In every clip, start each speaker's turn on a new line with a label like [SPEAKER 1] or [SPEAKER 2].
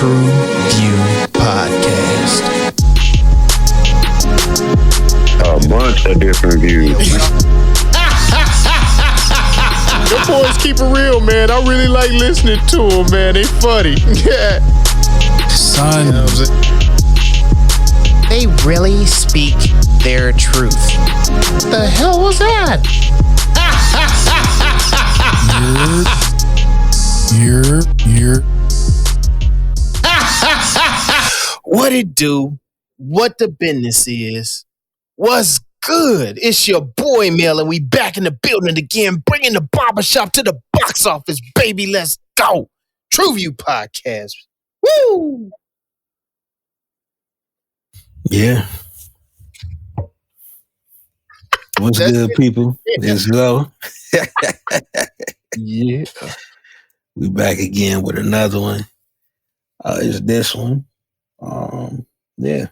[SPEAKER 1] True View Podcast.
[SPEAKER 2] A bunch of different views.
[SPEAKER 1] The boys keep it real, man. I really like listening to them, man. They funny. Yeah. Son. You know what I'm saying? They really speak their truth. The hell was that? You're. What it do? What the business is? What's good? It's your boy Mel, and we back in the building again, bringing the barbershop to the box office, baby. Let's go. True View Podcast. Woo!
[SPEAKER 3] Yeah. What's
[SPEAKER 1] That's
[SPEAKER 3] good,
[SPEAKER 1] it.
[SPEAKER 3] people? It's Low.
[SPEAKER 1] Yeah.
[SPEAKER 3] We back again with another one. It's this one. Yeah.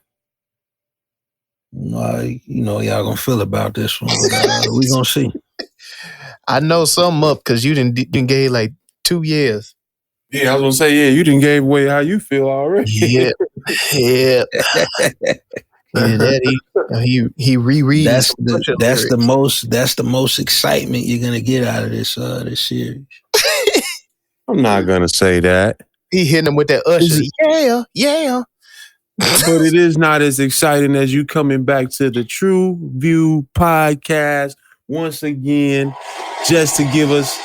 [SPEAKER 3] Y'all gonna feel about this one, but we gonna see.
[SPEAKER 1] I know something up because you didn't gave like 2 years.
[SPEAKER 4] Yeah, I was gonna say, yeah, you didn't gave away how you feel already.
[SPEAKER 1] Yeah. Yeah. He rereads.
[SPEAKER 3] That's the most excitement you're gonna get out of this series.
[SPEAKER 4] I'm not gonna say that.
[SPEAKER 1] He hitting him with that usher. Yeah.
[SPEAKER 4] But it is not as exciting as you coming back to the True View Podcast once again, just to give us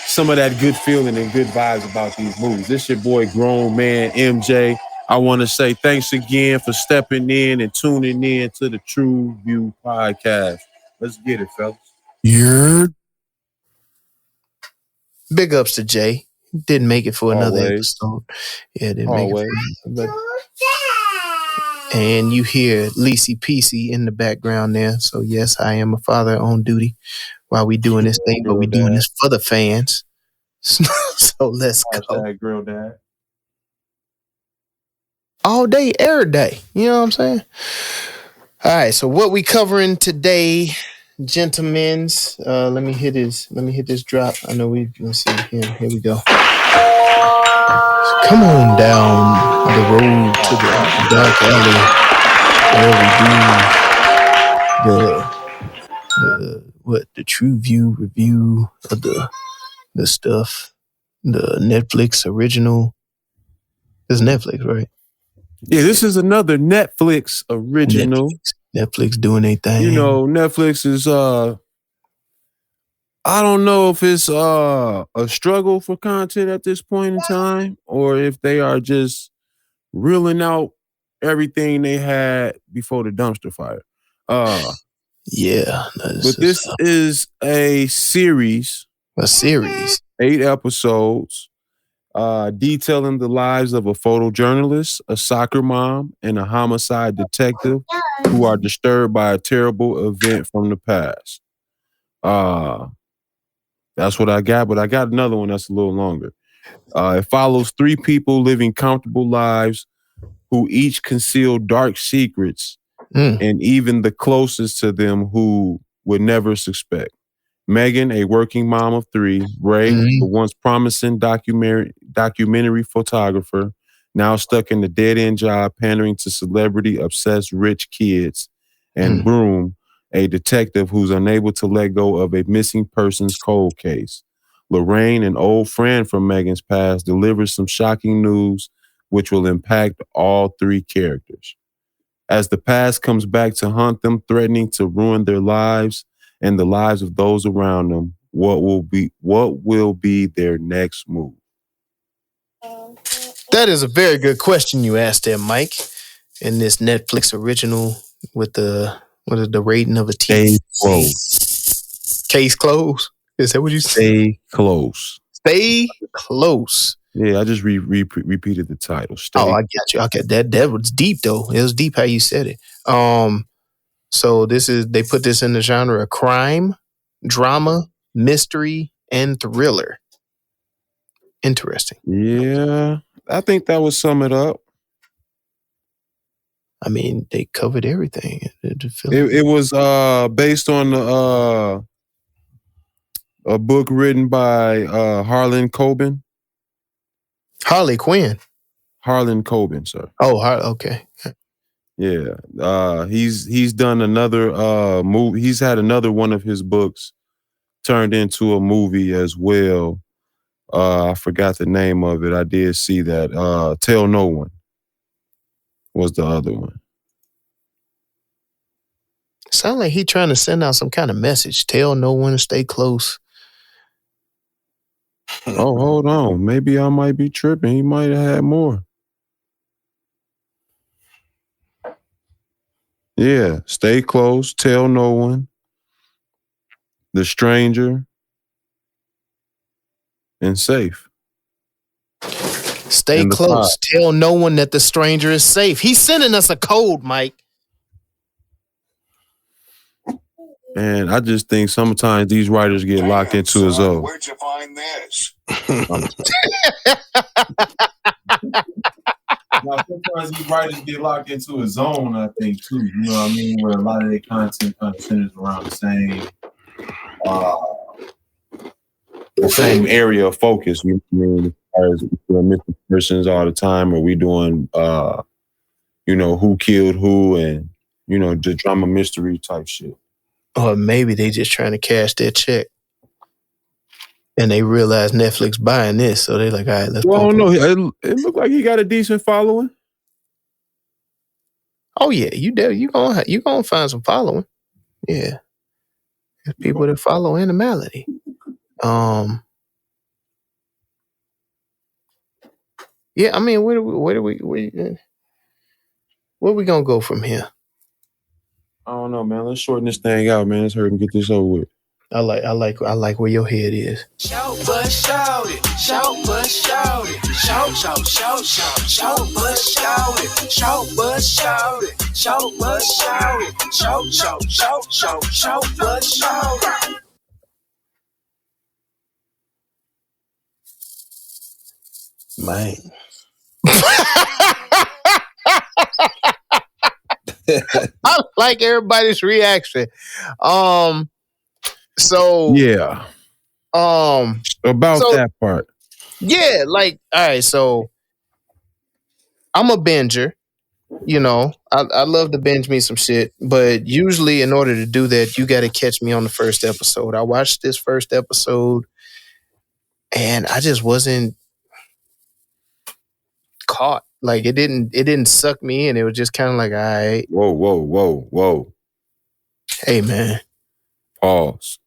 [SPEAKER 4] some of that good feeling and good vibes about these movies. This your boy Grown Man MJ. I want to say thanks again for stepping in and tuning in to the True View Podcast. Let's get it, fellas.
[SPEAKER 1] You're big ups to Jay. Didn't make it for another episode. Yeah, didn't make it for another. And you hear Leesy Peasy in the background there. So yes, I am a father on duty while we doing this thing, but we doing this for the fans. So let's go.
[SPEAKER 4] Girl dad.
[SPEAKER 1] All day, every day. You know what I'm saying? All right. So what we covering today, gentlemen? Let me hit this drop. I know let's see here. Here we go. Come on down the road to the dark alley where we do the True View review of the stuff, the Netflix original. It's Netflix, right?
[SPEAKER 4] Yeah, this is another Netflix original.
[SPEAKER 1] Netflix doing their thing.
[SPEAKER 4] You know, Netflix is I don't know if it's a struggle for content at this point in time, or if they are just reeling out everything they had before the dumpster fire.
[SPEAKER 1] Yeah.
[SPEAKER 4] But this is a series.
[SPEAKER 1] A series.
[SPEAKER 4] 8 episodes detailing the lives of a photojournalist, a soccer mom, and a homicide detective who are disturbed by a terrible event from the past. That's what I got, but I got another one that's a little longer. It follows 3 people living comfortable lives who each conceal dark secrets, and even the closest to them who would never suspect. Megan, a working mom of 3. Ray, the once promising documentary photographer, now stuck in the dead-end job pandering to celebrity-obsessed rich kids. And Broome, a detective who's unable to let go of a missing persons cold case. Lorraine, an old friend from Megan's past, delivers some shocking news which will impact all 3 characters. As the past comes back to haunt them, threatening to ruin their lives and the lives of those around them, what will be their next move?
[SPEAKER 1] That is a very good question you asked there, Mike. In this Netflix original with the rating of a T? Case closed. Is that what you said?
[SPEAKER 4] Stay close.
[SPEAKER 1] Stay close.
[SPEAKER 4] Yeah, I just repeated the title.
[SPEAKER 1] I got you. Okay, that was deep though. It was deep how you said it. So they put this in the genre of crime, drama, mystery, and thriller. Interesting.
[SPEAKER 4] Yeah, I think that would sum it up.
[SPEAKER 1] I mean, they covered everything.
[SPEAKER 4] It was based on a book written by Harlan Coben.
[SPEAKER 1] Harley Quinn.
[SPEAKER 4] Harlan Coben, sir.
[SPEAKER 1] Oh, okay.
[SPEAKER 4] Yeah. He's done another movie. He's had another one of his books turned into a movie as well. I forgot the name of it. I did see that. Tell No One was the other one.
[SPEAKER 1] Sound like he trying to send out some kind of message. Tell no one to stay close.
[SPEAKER 4] Oh, hold on. Maybe I might be tripping. He might have had more. Yeah. Stay close. Tell no one. The Stranger. And Safe.
[SPEAKER 1] Stay close. Tell no one that the stranger is safe. He's sending us a code, Mike.
[SPEAKER 4] And I just think sometimes these writers get locked into a zone.
[SPEAKER 5] Where'd you find this?
[SPEAKER 4] Now, sometimes these writers get locked into a zone, I think, too. You know what I mean? Where a lot of their content kind of centers around the same area of focus. You know what I mean? As we're missing persons all the time, or we doing, who killed who, and the drama mystery type shit.
[SPEAKER 1] Or maybe they just trying to cash their check. And they realize Netflix buying this, so they're like, all right, let's
[SPEAKER 4] Well, I don't know. It looked like he got a decent following.
[SPEAKER 1] Oh yeah, you gonna find some following. Yeah. There's people that follow Animality. Yeah, I mean, where we gonna go from here?
[SPEAKER 4] I don't know, man. Let's shorten this thing out, man. Let's hurry and get this over with.
[SPEAKER 1] I like where your head is.
[SPEAKER 6] Shout but shout it, shout but shout it, shout, shout, shout, shout, shout but shout it, shout but shout it, shout but shout it, shout, shout, shout, shout, shout but shout it.
[SPEAKER 3] Man.
[SPEAKER 1] I like everybody's reaction. So
[SPEAKER 4] yeah. About that part.
[SPEAKER 1] Yeah, like, all right, so I'm a binger. I love to binge me some shit, but usually in order to do that, you got to catch me on the first episode. I watched this first episode and I just wasn't caught. Like it didn't suck me in. It was just kind of like, all right.
[SPEAKER 4] Whoa.
[SPEAKER 1] Hey, man.
[SPEAKER 4] Pause.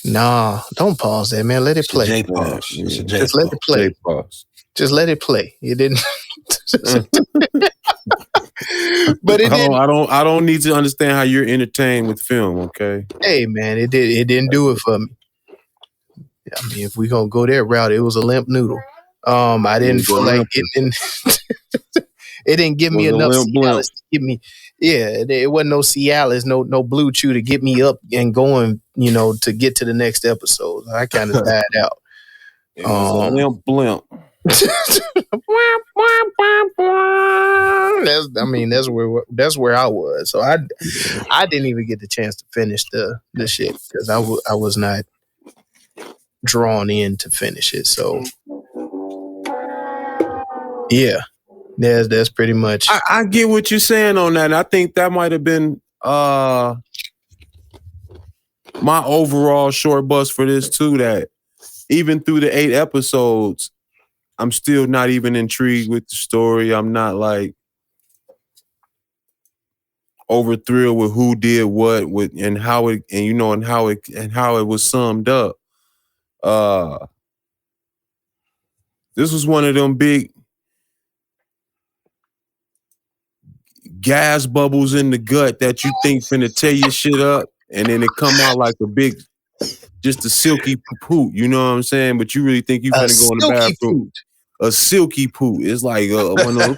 [SPEAKER 1] Nah, don't pause that, man. Let it play. Just let it play. Just let it play. You didn't. But it didn't.
[SPEAKER 4] I don't need to understand how you're entertained with film. Okay.
[SPEAKER 1] Hey, man, it didn't do it for me. I mean, if we gonna go that route, it was a limp noodle. I didn't feel like it. It didn't give me enough Cialis to give me. Yeah, it wasn't no Cialis, no Blue Chew to get me up and going. To get to the next episode. I kind of died out.
[SPEAKER 4] It was a limp.
[SPEAKER 1] That's where I was. So I didn't even get the chance to finish the shit because I was not drawn in to finish it. So yeah, that's pretty much.
[SPEAKER 4] I get what you're saying on that. And I think that might have been my overall short bus for this too. That even through the 8 episodes, I'm still not even intrigued with the story. I'm not like over thrilled with who did what with and how it was summed up. This was one of them big gas bubbles in the gut that you think finna tear your shit up, and then it come out like just a silky poop. You know what I'm saying? But you really think you finna go in the bathroom. A silky poo. It's like one of those.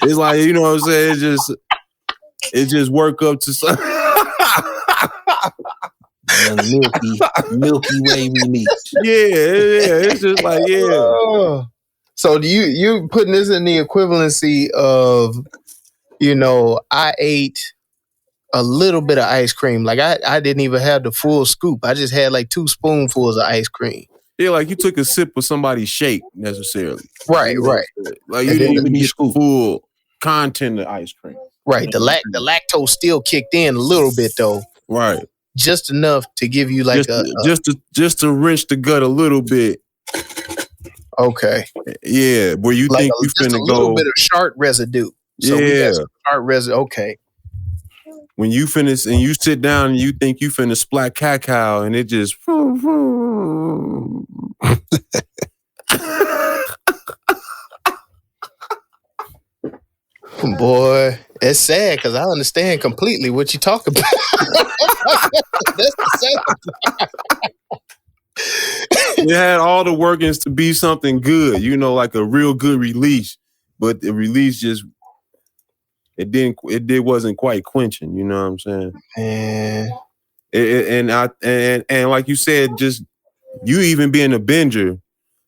[SPEAKER 4] It's like, you know what I'm saying? It just work up to something.
[SPEAKER 3] Milky wavy meat.
[SPEAKER 4] Yeah. It's just like, yeah.
[SPEAKER 1] So do you putting this in the equivalency of, I ate a little bit of ice cream. Like I didn't even have the full scoop. I just had like 2 spoonfuls of ice cream.
[SPEAKER 4] Yeah, like you took a sip of somebody's shake necessarily.
[SPEAKER 1] Right,
[SPEAKER 4] You know
[SPEAKER 1] right.
[SPEAKER 4] what I'm saying? Like you
[SPEAKER 1] And
[SPEAKER 4] didn't
[SPEAKER 1] then
[SPEAKER 4] even
[SPEAKER 3] the
[SPEAKER 4] get the
[SPEAKER 3] scoop.
[SPEAKER 4] full content of ice cream.
[SPEAKER 1] Right. The lactose still kicked in a little bit though.
[SPEAKER 4] Right.
[SPEAKER 1] Just enough to give you like
[SPEAKER 4] just to rinse the gut a little bit.
[SPEAKER 1] Okay.
[SPEAKER 4] Yeah, where you
[SPEAKER 1] Like
[SPEAKER 4] think you
[SPEAKER 1] just a
[SPEAKER 4] finna
[SPEAKER 1] little
[SPEAKER 4] go.
[SPEAKER 1] bit of sharp residue. So we got some sharp residue. Okay.
[SPEAKER 4] When you finish and you sit down and you think you finna splat cacao and it just
[SPEAKER 1] Boy, it's sad because I understand completely what you talk about. That's the sad.
[SPEAKER 4] it had all the workings to be something good, you know, like a real good release, but the release just it wasn't quite quenching, you know what I'm saying?
[SPEAKER 1] Man.
[SPEAKER 4] And like you said, just you even being a binger,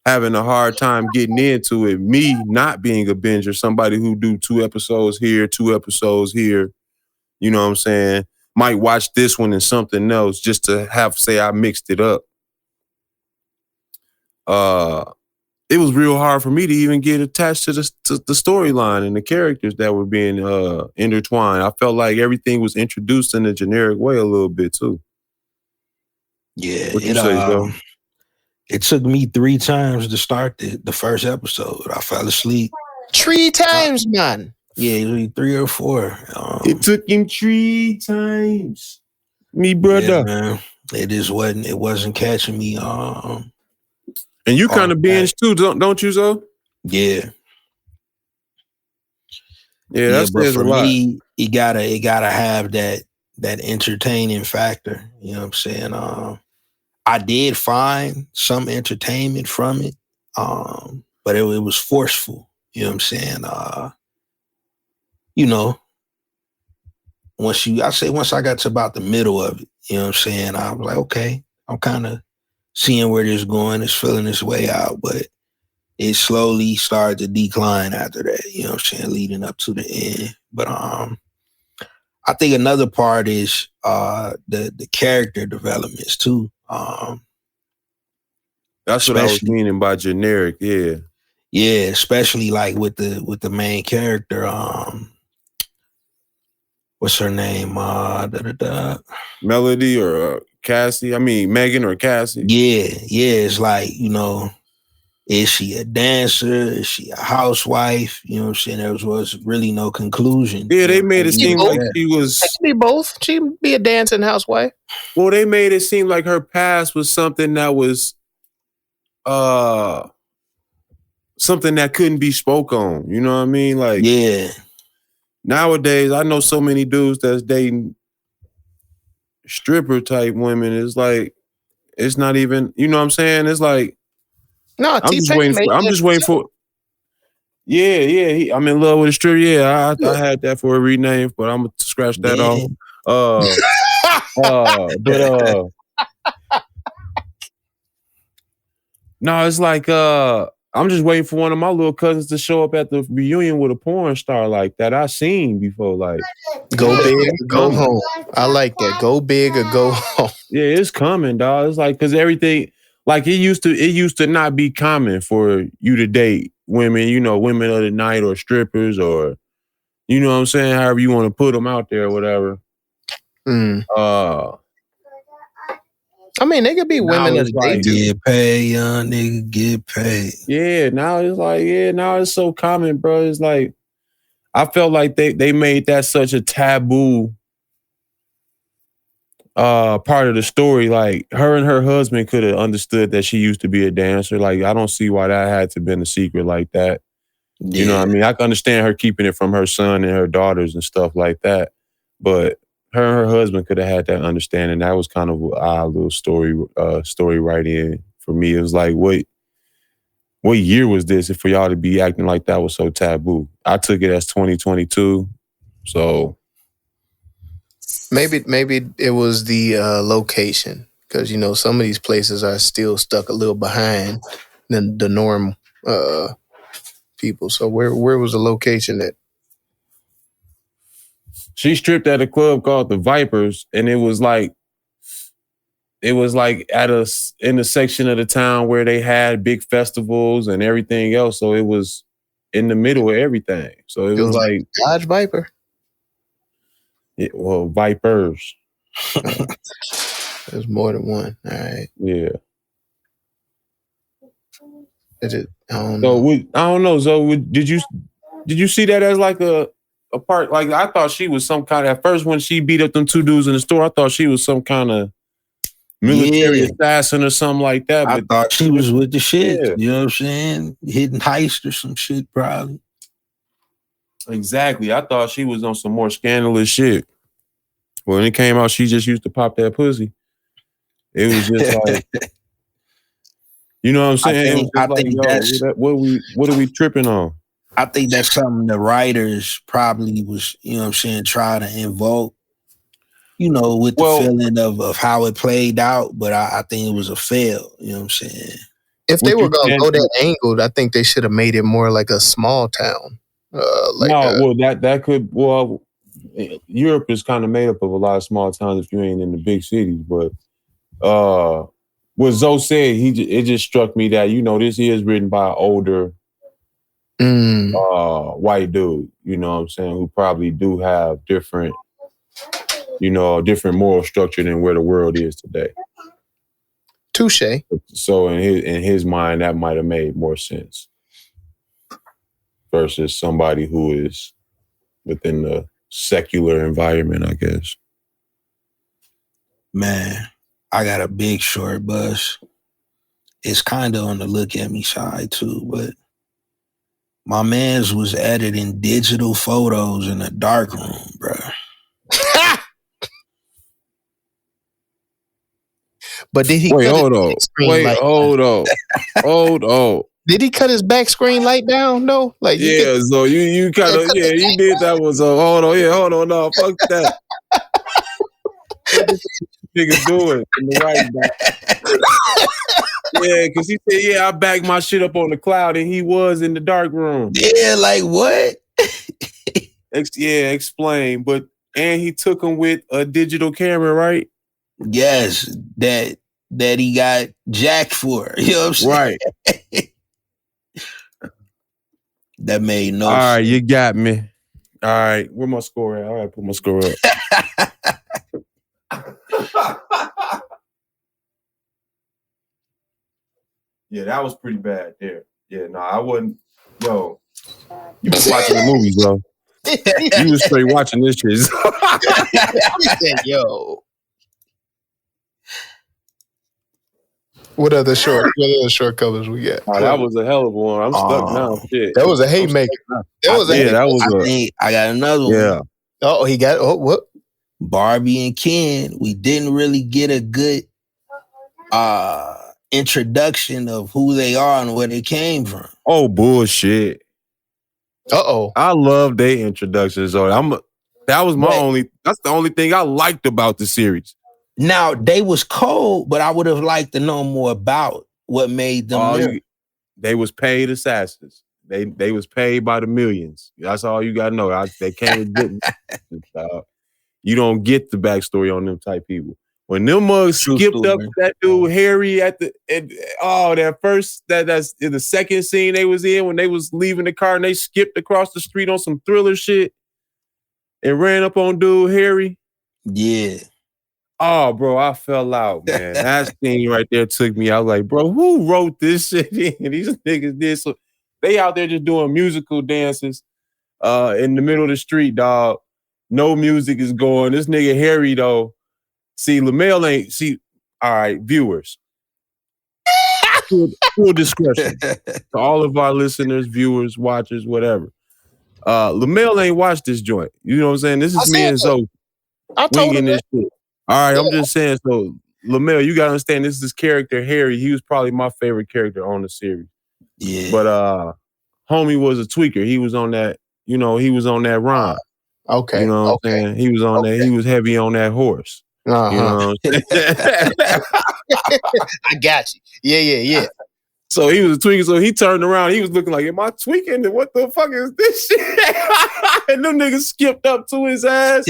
[SPEAKER 4] having a hard time getting into it. Me not being a binger, somebody who do 2 episodes here, 2 episodes here, you know what I'm saying? Might watch this one and something else just to say I mixed it up. It was real hard for me to even get attached to the storyline and the characters that were being intertwined. I felt like everything was introduced in a generic way a little bit too.
[SPEAKER 3] Yeah,
[SPEAKER 4] what you say, Joe?
[SPEAKER 3] It took me 3 times to start the first episode. I fell asleep
[SPEAKER 1] 3 times, man.
[SPEAKER 3] Yeah, it was 3 or 4.
[SPEAKER 4] It took him 3 times. Me brother.
[SPEAKER 3] Yeah, man. It wasn't catching me.
[SPEAKER 4] And you kind of binge too, don't you, Zoe?
[SPEAKER 3] Yeah.
[SPEAKER 4] Yeah, that
[SPEAKER 3] but
[SPEAKER 4] says
[SPEAKER 3] for
[SPEAKER 4] a lot.
[SPEAKER 3] me, it gotta have that entertaining factor. You know what I'm saying? I did find some entertainment from it, but it was forceful. You know what I'm saying? You know, once I got to about the middle of it, you know what I'm saying? I was like, okay, I'm kind of seeing where this is going. It's filling its way out, but it slowly started to decline after that, you know what I'm saying, leading up to the end. But I think another part is the character developments too.
[SPEAKER 4] That's what I was meaning by generic, yeah.
[SPEAKER 3] Yeah, especially like with the main character, what's her name?
[SPEAKER 4] Melody or Cassie? I mean, Megan or Cassie?
[SPEAKER 3] Yeah. It's like, you know, is she a dancer? Is she a housewife? You know what I'm saying? There was really no conclusion.
[SPEAKER 4] Yeah, they made it seem like she was...
[SPEAKER 1] She could be both. She could be a dancing housewife.
[SPEAKER 4] Well, they made it seem like her past was something that was something that couldn't be spoke on. You know what I mean? Like,
[SPEAKER 3] yeah.
[SPEAKER 4] Nowadays, I know so many dudes that's dating stripper type women. It's like, it's not even, you know what I'm saying? It's like,
[SPEAKER 1] no,
[SPEAKER 4] I'm just waiting for. Yeah. I'm in love with a stripper. Yeah, I had that for a rename, but I'm gonna scratch that off. No, it's like I'm just waiting for one of my little cousins to show up at the reunion with a porn star like that I seen before. Like,
[SPEAKER 1] go big or go home. I like that. Go big or go home.
[SPEAKER 4] Yeah, it's coming, dog. It's like, because everything, like it used to not be common for you to date women, you know, women of the night or strippers or, you know what I'm saying, however you want to put them out there or whatever.
[SPEAKER 1] I mean, they could be women of the day too.
[SPEAKER 3] Get paid, young nigga, get paid.
[SPEAKER 4] Yeah, now it's like, now it's so common, bro. It's like, I felt like they made that such a taboo part of the story. Like, her and her husband could have understood that she used to be a dancer. Like, I don't see why that had to been a secret like that. Yeah. You know what I mean? I can understand her keeping it from her son and her daughters and stuff like that. But her and her husband could have had that understanding. That was kind of an odd little story writing for me. It was like, what year was this for y'all to be acting like that was so taboo? I took it as 2022. So
[SPEAKER 1] maybe it was the location, because, you know, some of these places are still stuck a little behind than the norm people. So where was the location at?
[SPEAKER 4] She stripped at a club called the Vipers, and it was like it was like in the section of the town where they had big festivals and everything else. So it was in the middle of everything. So it was like
[SPEAKER 1] Dodge Viper.
[SPEAKER 4] Vipers.
[SPEAKER 1] There's more than one. All right.
[SPEAKER 4] Yeah.
[SPEAKER 1] I don't
[SPEAKER 4] know.
[SPEAKER 1] know.
[SPEAKER 4] I don't know. So did you see that as like a part? Like I thought she was some kind of, at first when she beat up them two dudes in the store, I thought she was some kind of military assassin or something like that.
[SPEAKER 3] I thought she was with the shit.
[SPEAKER 4] Yeah.
[SPEAKER 3] You know what I'm saying? Hidden heist or some shit, probably.
[SPEAKER 4] Exactly. I thought she was on some more scandalous shit. When it came out, she just used to pop that pussy. It was just like, you know what I'm saying?
[SPEAKER 3] I think that's
[SPEAKER 4] what are we tripping on?
[SPEAKER 3] I think that's something the writers probably was, you know what I'm saying, trying to invoke, you know, with the feeling of how it played out. But I think it was a fail, you know what I'm saying?
[SPEAKER 1] If they were going to go that angle, I think they should have made it more like a small town.
[SPEAKER 4] That could, Europe is kind of made up of a lot of small towns if you ain't in the big cities. But what Zoe said, it just struck me that, you know, this is written by an older white dude, you know what I'm saying, who probably do have different moral structure than where the world is today.
[SPEAKER 1] Touche.
[SPEAKER 4] So in his mind, that might have made more sense versus somebody who is within the secular environment, I guess.
[SPEAKER 3] Man, I got a big short bus. It's kind of on the look at me side too, but my man's was editing digital photos in a dark room, bro.
[SPEAKER 1] But did he
[SPEAKER 4] hold on.
[SPEAKER 1] Did he cut his back screen light down? No, like
[SPEAKER 4] so you kind of you did that one. So hold on, no, fuck that. Nigga doing in the right back. Yeah, because he said, I backed my shit up on the cloud, and he was in the dark room.
[SPEAKER 3] Yeah, like what?
[SPEAKER 4] Explain. And he took him with a digital camera, right?
[SPEAKER 3] Yes, that he got jacked for. You know what I'm saying?
[SPEAKER 4] Right.
[SPEAKER 3] That made no sense.
[SPEAKER 4] All right, you got me. All right, where my score at? All right, put my score up. Yeah, that was pretty bad there. Yeah, no, I wasn't. Yo, you was watching the movies, bro. You was straight watching this shit.
[SPEAKER 1] Yo. What other short covers we got?
[SPEAKER 4] Oh, that was a hell of a one. I'm stuck now. Shit.
[SPEAKER 1] That was a haymaker.
[SPEAKER 3] I got another one.
[SPEAKER 4] Yeah.
[SPEAKER 1] Oh, he got what?
[SPEAKER 3] Barbie and Ken. We didn't really get a good introduction of who they are and where they came from.
[SPEAKER 4] Oh, bullshit.
[SPEAKER 1] Uh-oh.
[SPEAKER 4] I love their introductions. So that's the only thing I liked about the series.
[SPEAKER 3] Now, they was cold, but I would have liked to know more about what made them
[SPEAKER 4] they was paid assassins. They was paid by the millions. That's all you gotta know. They came with you don't get the backstory on them type people. When them mugs skipped up that dude Harry that's in the second scene they was in when they was leaving the car and they skipped across the street on some Thriller shit and ran up on dude Harry.
[SPEAKER 3] Yeah.
[SPEAKER 4] Oh, bro, I fell out, man. That scene right there took me. I was like, bro, who wrote this shit in? These niggas did so. They out there just doing musical dances in the middle of the street, dog. No music is going. This nigga Harry, though. See, LaMel ain't. See, all right, viewers. Full discretion to all of our listeners, viewers, watchers, whatever. LaMel ain't watched this joint. You know what I'm saying? This is me and Zoe.
[SPEAKER 1] I told him
[SPEAKER 4] this shit. All right, I'm just saying. So, LaMel, you gotta understand. This is his character, Harry. He was probably my favorite character on the series.
[SPEAKER 3] Yeah.
[SPEAKER 4] But homie was a tweaker. He was on that. You know, he was on that rhyme.
[SPEAKER 1] Okay.
[SPEAKER 4] You know what I'm saying? He was on that. He was heavy on that horse.
[SPEAKER 1] Uh-huh.
[SPEAKER 4] You know what I'm saying?
[SPEAKER 1] I got you. Yeah.
[SPEAKER 4] So he was a tweaker. So he turned around. He was looking like, am I tweaking? What the fuck is this shit? And them niggas skipped up to his ass.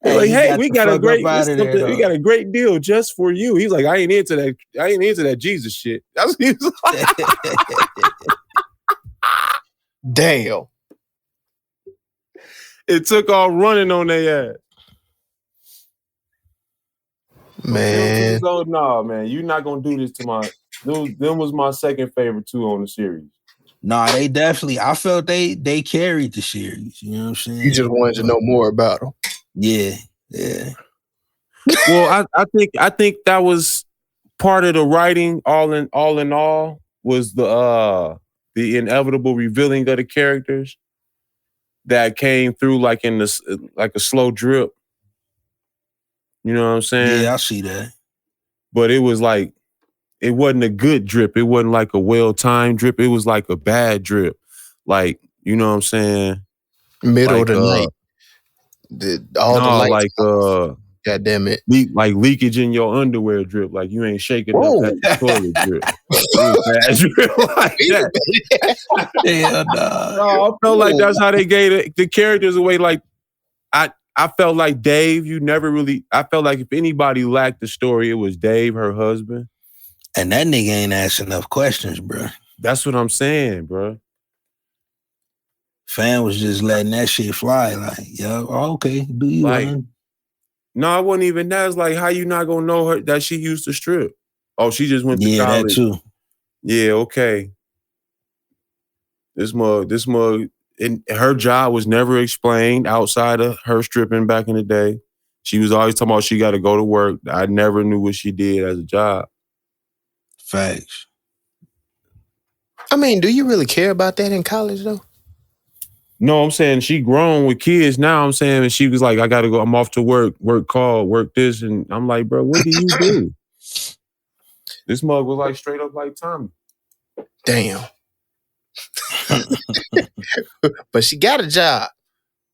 [SPEAKER 4] They're like, hey, we got a great
[SPEAKER 3] we
[SPEAKER 4] got a great deal just for you. He's like, I ain't into that Jesus shit. That's what he was like.
[SPEAKER 1] Damn.
[SPEAKER 4] It took all running on their ass.
[SPEAKER 1] Man.
[SPEAKER 4] So nah, man, you're not gonna do this to my them was my second favorite too on the series.
[SPEAKER 3] Nah, they definitely. I felt they carried the series. You know what I'm saying?
[SPEAKER 1] You just wanted to know more about them.
[SPEAKER 3] Yeah.
[SPEAKER 4] Well, I think that was part of the writing. All in all, was the inevitable revealing of the characters that came through like in this like a slow drip. You know what I'm saying?
[SPEAKER 3] Yeah, I see that.
[SPEAKER 4] But it was like. It wasn't a good drip. It wasn't like a well-timed drip. It was like a bad drip. Like, you know what I'm saying?
[SPEAKER 1] Middle
[SPEAKER 4] like,
[SPEAKER 1] of the night. The lights. God damn it.
[SPEAKER 4] Like leakage in your underwear drip. Like you ain't shaking up that toilet drip. It was bad drip like that.
[SPEAKER 3] Hell nah.
[SPEAKER 4] No, I felt like that's how they gave the characters away. Like, I felt like Dave, I felt like if anybody lacked the story, it was Dave, her husband.
[SPEAKER 3] And that nigga ain't asked enough questions, bro.
[SPEAKER 4] That's what I'm saying, bro.
[SPEAKER 3] Fan was just letting that shit fly. Like, yo, okay, do you want?
[SPEAKER 4] No, it wasn't even that. It's like, how you not gonna know her that she used to strip? Oh, she just went to college.
[SPEAKER 3] Yeah, that too.
[SPEAKER 4] Yeah, okay. This mug, and her job was never explained outside of her stripping back in the day. She was always talking about she got to go to work. I never knew what she did as a job.
[SPEAKER 3] Facts.
[SPEAKER 1] I mean, do you really care about that in college though?
[SPEAKER 4] No, I'm saying she grown with kids now. I'm saying she was like, I gotta go. I'm off to work call, work this, and I'm like, bro, what do you do? This mug was like straight up like Tommy.
[SPEAKER 1] Damn. But she got a job.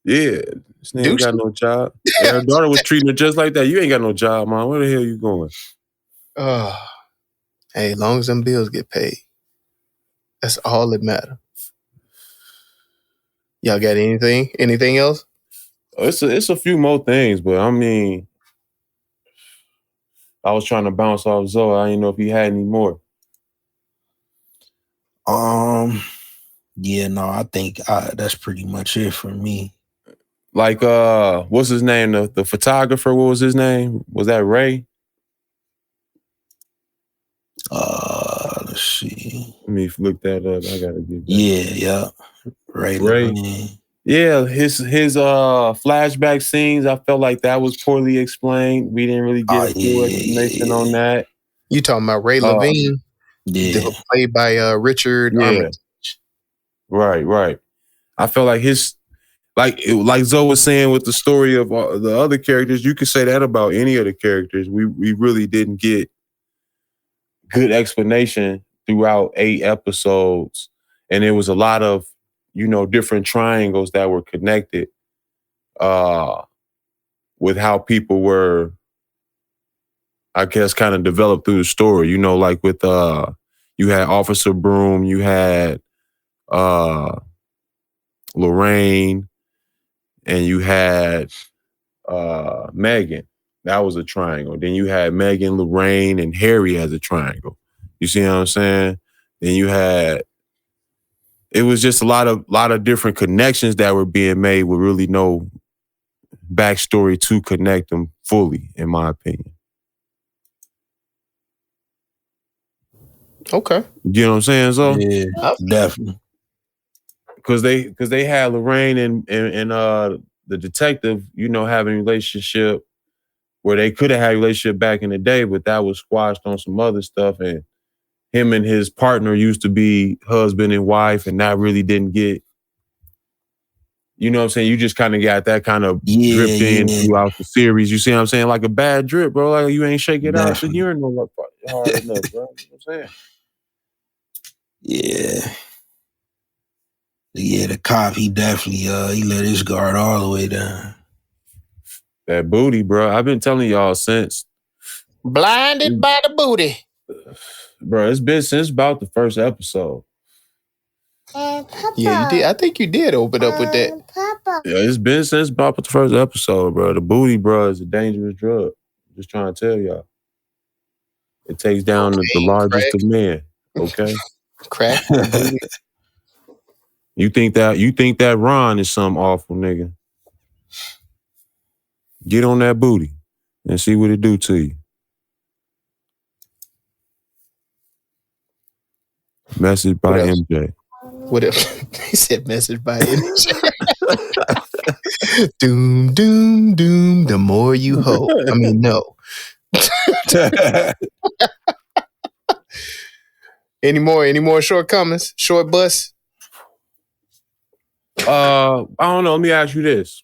[SPEAKER 4] Yeah, this nigga ain't got no job. And her daughter was treating her just like that. You ain't got no job, man. Where the hell you going?
[SPEAKER 1] Hey, as long as them bills get paid, that's all that matters. Y'all got anything? Anything else?
[SPEAKER 4] It's a few more things, but I mean, I was trying to bounce off Zoe. I didn't know if he had any more.
[SPEAKER 3] Yeah, no, I think that's pretty much it for me.
[SPEAKER 4] Like, what's his name? The photographer, what was his name? Was that Ray?
[SPEAKER 3] Let's see.
[SPEAKER 4] Let me look that up. I gotta get that.
[SPEAKER 3] Yeah. Ray.
[SPEAKER 4] Yeah, his flashback scenes, I felt like that was poorly explained. We didn't really get full explanation on that.
[SPEAKER 1] You talking about Ray Levine?
[SPEAKER 3] Yeah.
[SPEAKER 1] Played by Richard Armitage.
[SPEAKER 4] Right. I felt like like Zoe was saying with the story of the other characters, you could say that about any of the characters. We really didn't get good explanation throughout 8 episodes. And there was a lot of, different triangles that were connected with how people were, I guess, kind of developed through the story. Like with, you had Officer Broome, you had Lorraine, and you had Megan. That was a triangle. Then you had Megan, Lorraine, and Harry as a triangle. You see what I'm saying? Then you had, it was just a lot of different connections that were being made with really no backstory to connect them fully, in my opinion.
[SPEAKER 1] Okay.
[SPEAKER 4] You know what I'm saying, so?
[SPEAKER 3] Yeah, definitely.
[SPEAKER 4] Because they had Lorraine and the detective, having a relationship where they could have had a relationship back in the day, but that was squashed on some other stuff. And him and his partner used to be husband and wife, and that really didn't get, you know what I'm saying? You just kind of got that kind of dripped in throughout the series. You see what I'm saying? Like a bad drip, bro. Like you ain't shake it out. So you're no hard enough, bro. You know what I'm saying?
[SPEAKER 3] Yeah. Yeah, the cop, he definitely he let his guard all the way down.
[SPEAKER 4] That booty, bro. I've been telling y'all since.
[SPEAKER 1] Blinded by the booty.
[SPEAKER 4] Bro, it's been since about the first episode.
[SPEAKER 1] Yeah, you did. I think you did open up with that.
[SPEAKER 4] Yeah, it's been since about the first episode, bro. The booty, bro, is a dangerous drug. Just trying to tell y'all. It takes down the largest of men. Okay.
[SPEAKER 1] Crack. Booty.
[SPEAKER 4] You think that Ron is some awful nigga? Get on that booty and see what it do to you. Message by MJ.
[SPEAKER 1] What if he said message by MJ? Doom, doom, doom. The more you hope. I mean, no. Any more shortcomings? Short bus?
[SPEAKER 4] I don't know. Let me ask you this.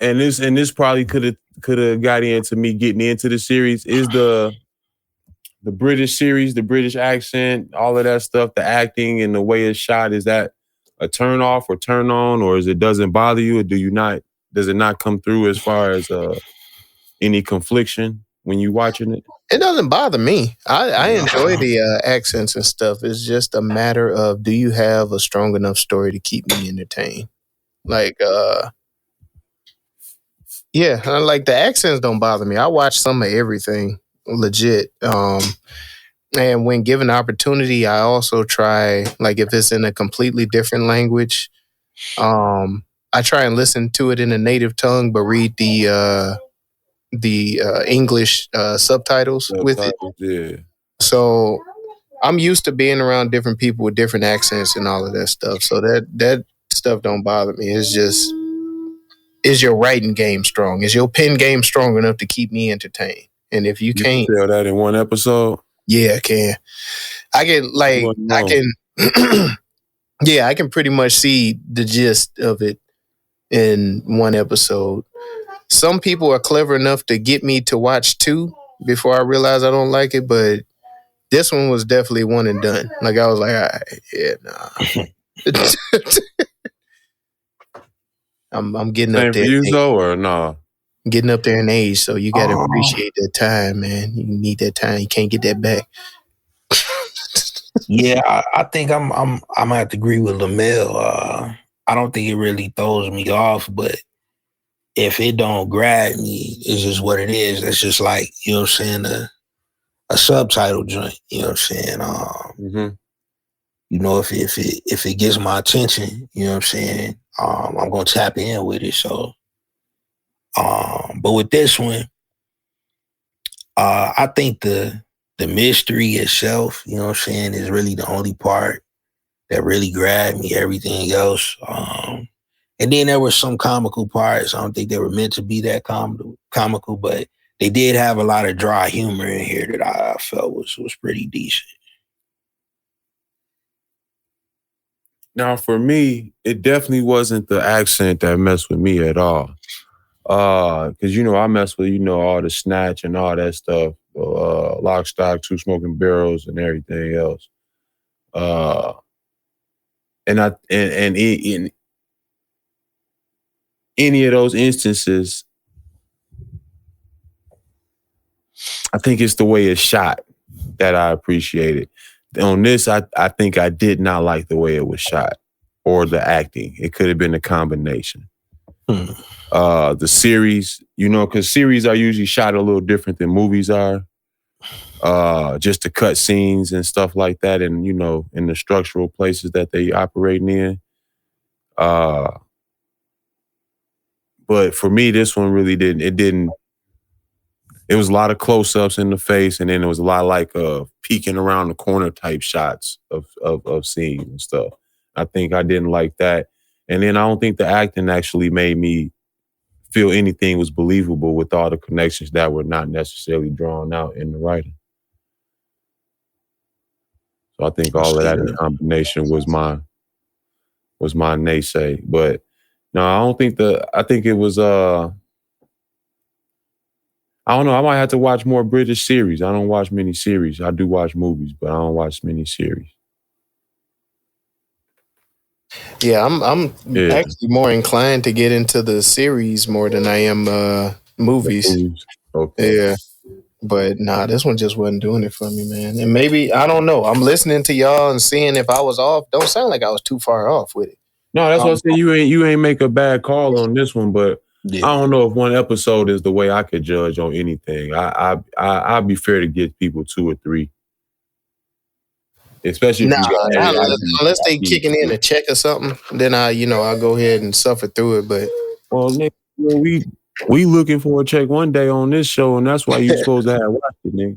[SPEAKER 4] And this probably could have got into me getting into the series. Is the British series, the British accent, all of that stuff, the acting and the way it's shot, is that a turn off or turn on, or is it doesn't bother you, or does it not come through as far as any confliction when you watching it?
[SPEAKER 1] It doesn't bother me. I enjoy the accents and stuff. It's just a matter of, do you have a strong enough story to keep me entertained? Like, yeah, like the accents don't bother me. I watch some of everything, legit. And when given the opportunity, I also try, like if it's in a completely different language, I try and listen to it in a native tongue, but read the English subtitles with it.
[SPEAKER 4] Yeah.
[SPEAKER 1] So I'm used to being around different people with different accents and all of that stuff. So that stuff don't bother me. It's just, is your writing game strong? Is your pen game strong enough to keep me entertained? And if you can't,
[SPEAKER 4] tell that in one episode.
[SPEAKER 1] Yeah, I can. Yeah, I can pretty much see the gist of it in one episode. Some people are clever enough to get me to watch two before I realize I don't like it, but this one was definitely one and done. Like I was like, all right, yeah, nah. I'm getting up there.
[SPEAKER 4] Same for you though, or nah?
[SPEAKER 1] Getting up there in age, so you gotta appreciate that time, man. You need that time. You can't get that back.
[SPEAKER 3] Yeah, I think I'm gonna have to agree with Lamel. I don't think it really throws me off, but if it don't grab me, it's just what it is. It's just like, you know what I'm saying, a subtitle joint. You know what I'm saying? You know, if it gets my attention, you know what I'm saying, I'm gonna tap in with it. So, but with this one, I think the mystery itself, you know what I'm saying, is really the only part that really grabbed me. Everything else, and then there were some comical parts. I don't think they were meant to be that comical, but they did have a lot of dry humor in here that I felt was pretty decent.
[SPEAKER 4] Now, for me, it definitely wasn't the accent that messed with me at all. Because, you know, I mess with, you know, all the Snatch and all that stuff, Lock, Stock, Two Smoking Barrels and everything else. In any of those instances, I think it's the way it's shot that I appreciated. On this, I think I did not like the way it was shot or the acting. It could have been a combination. The series, you know, because series are usually shot a little different than movies are. Just the cut scenes and stuff like that, and, you know, in the structural places that they operating in. But for me, this one really didn't. It was a lot of close-ups in the face, and then it was a lot like peeking around the corner type shots of scenes and stuff. I think I didn't like that. And then I don't think the acting actually made me feel anything was believable with all the connections that were not necessarily drawn out in the writing. So I think all of that in combination was my naysay. But no, I think it was I don't know. I might have to watch more British series. I don't watch many series. I do watch movies, but I don't watch many series.
[SPEAKER 1] Yeah, I'm actually more inclined to get into the series more than I am movies.
[SPEAKER 4] Okay.
[SPEAKER 1] Yeah. But nah, this one just wasn't doing it for me, man. And maybe, I don't know. I'm listening to y'all and seeing if I was off. Don't sound like I was too far off with it.
[SPEAKER 4] No, that's what I said. You ain't make a bad call on this one, but I don't know if one episode is the way I could judge on anything. I'd be fair to give people 2 or 3. Especially if you got
[SPEAKER 1] unless they kicking in a check or something, then I'll go ahead and suffer through it. But
[SPEAKER 4] nigga, we looking for a check one day on this show, and that's why you supposed to have watched it, nigga.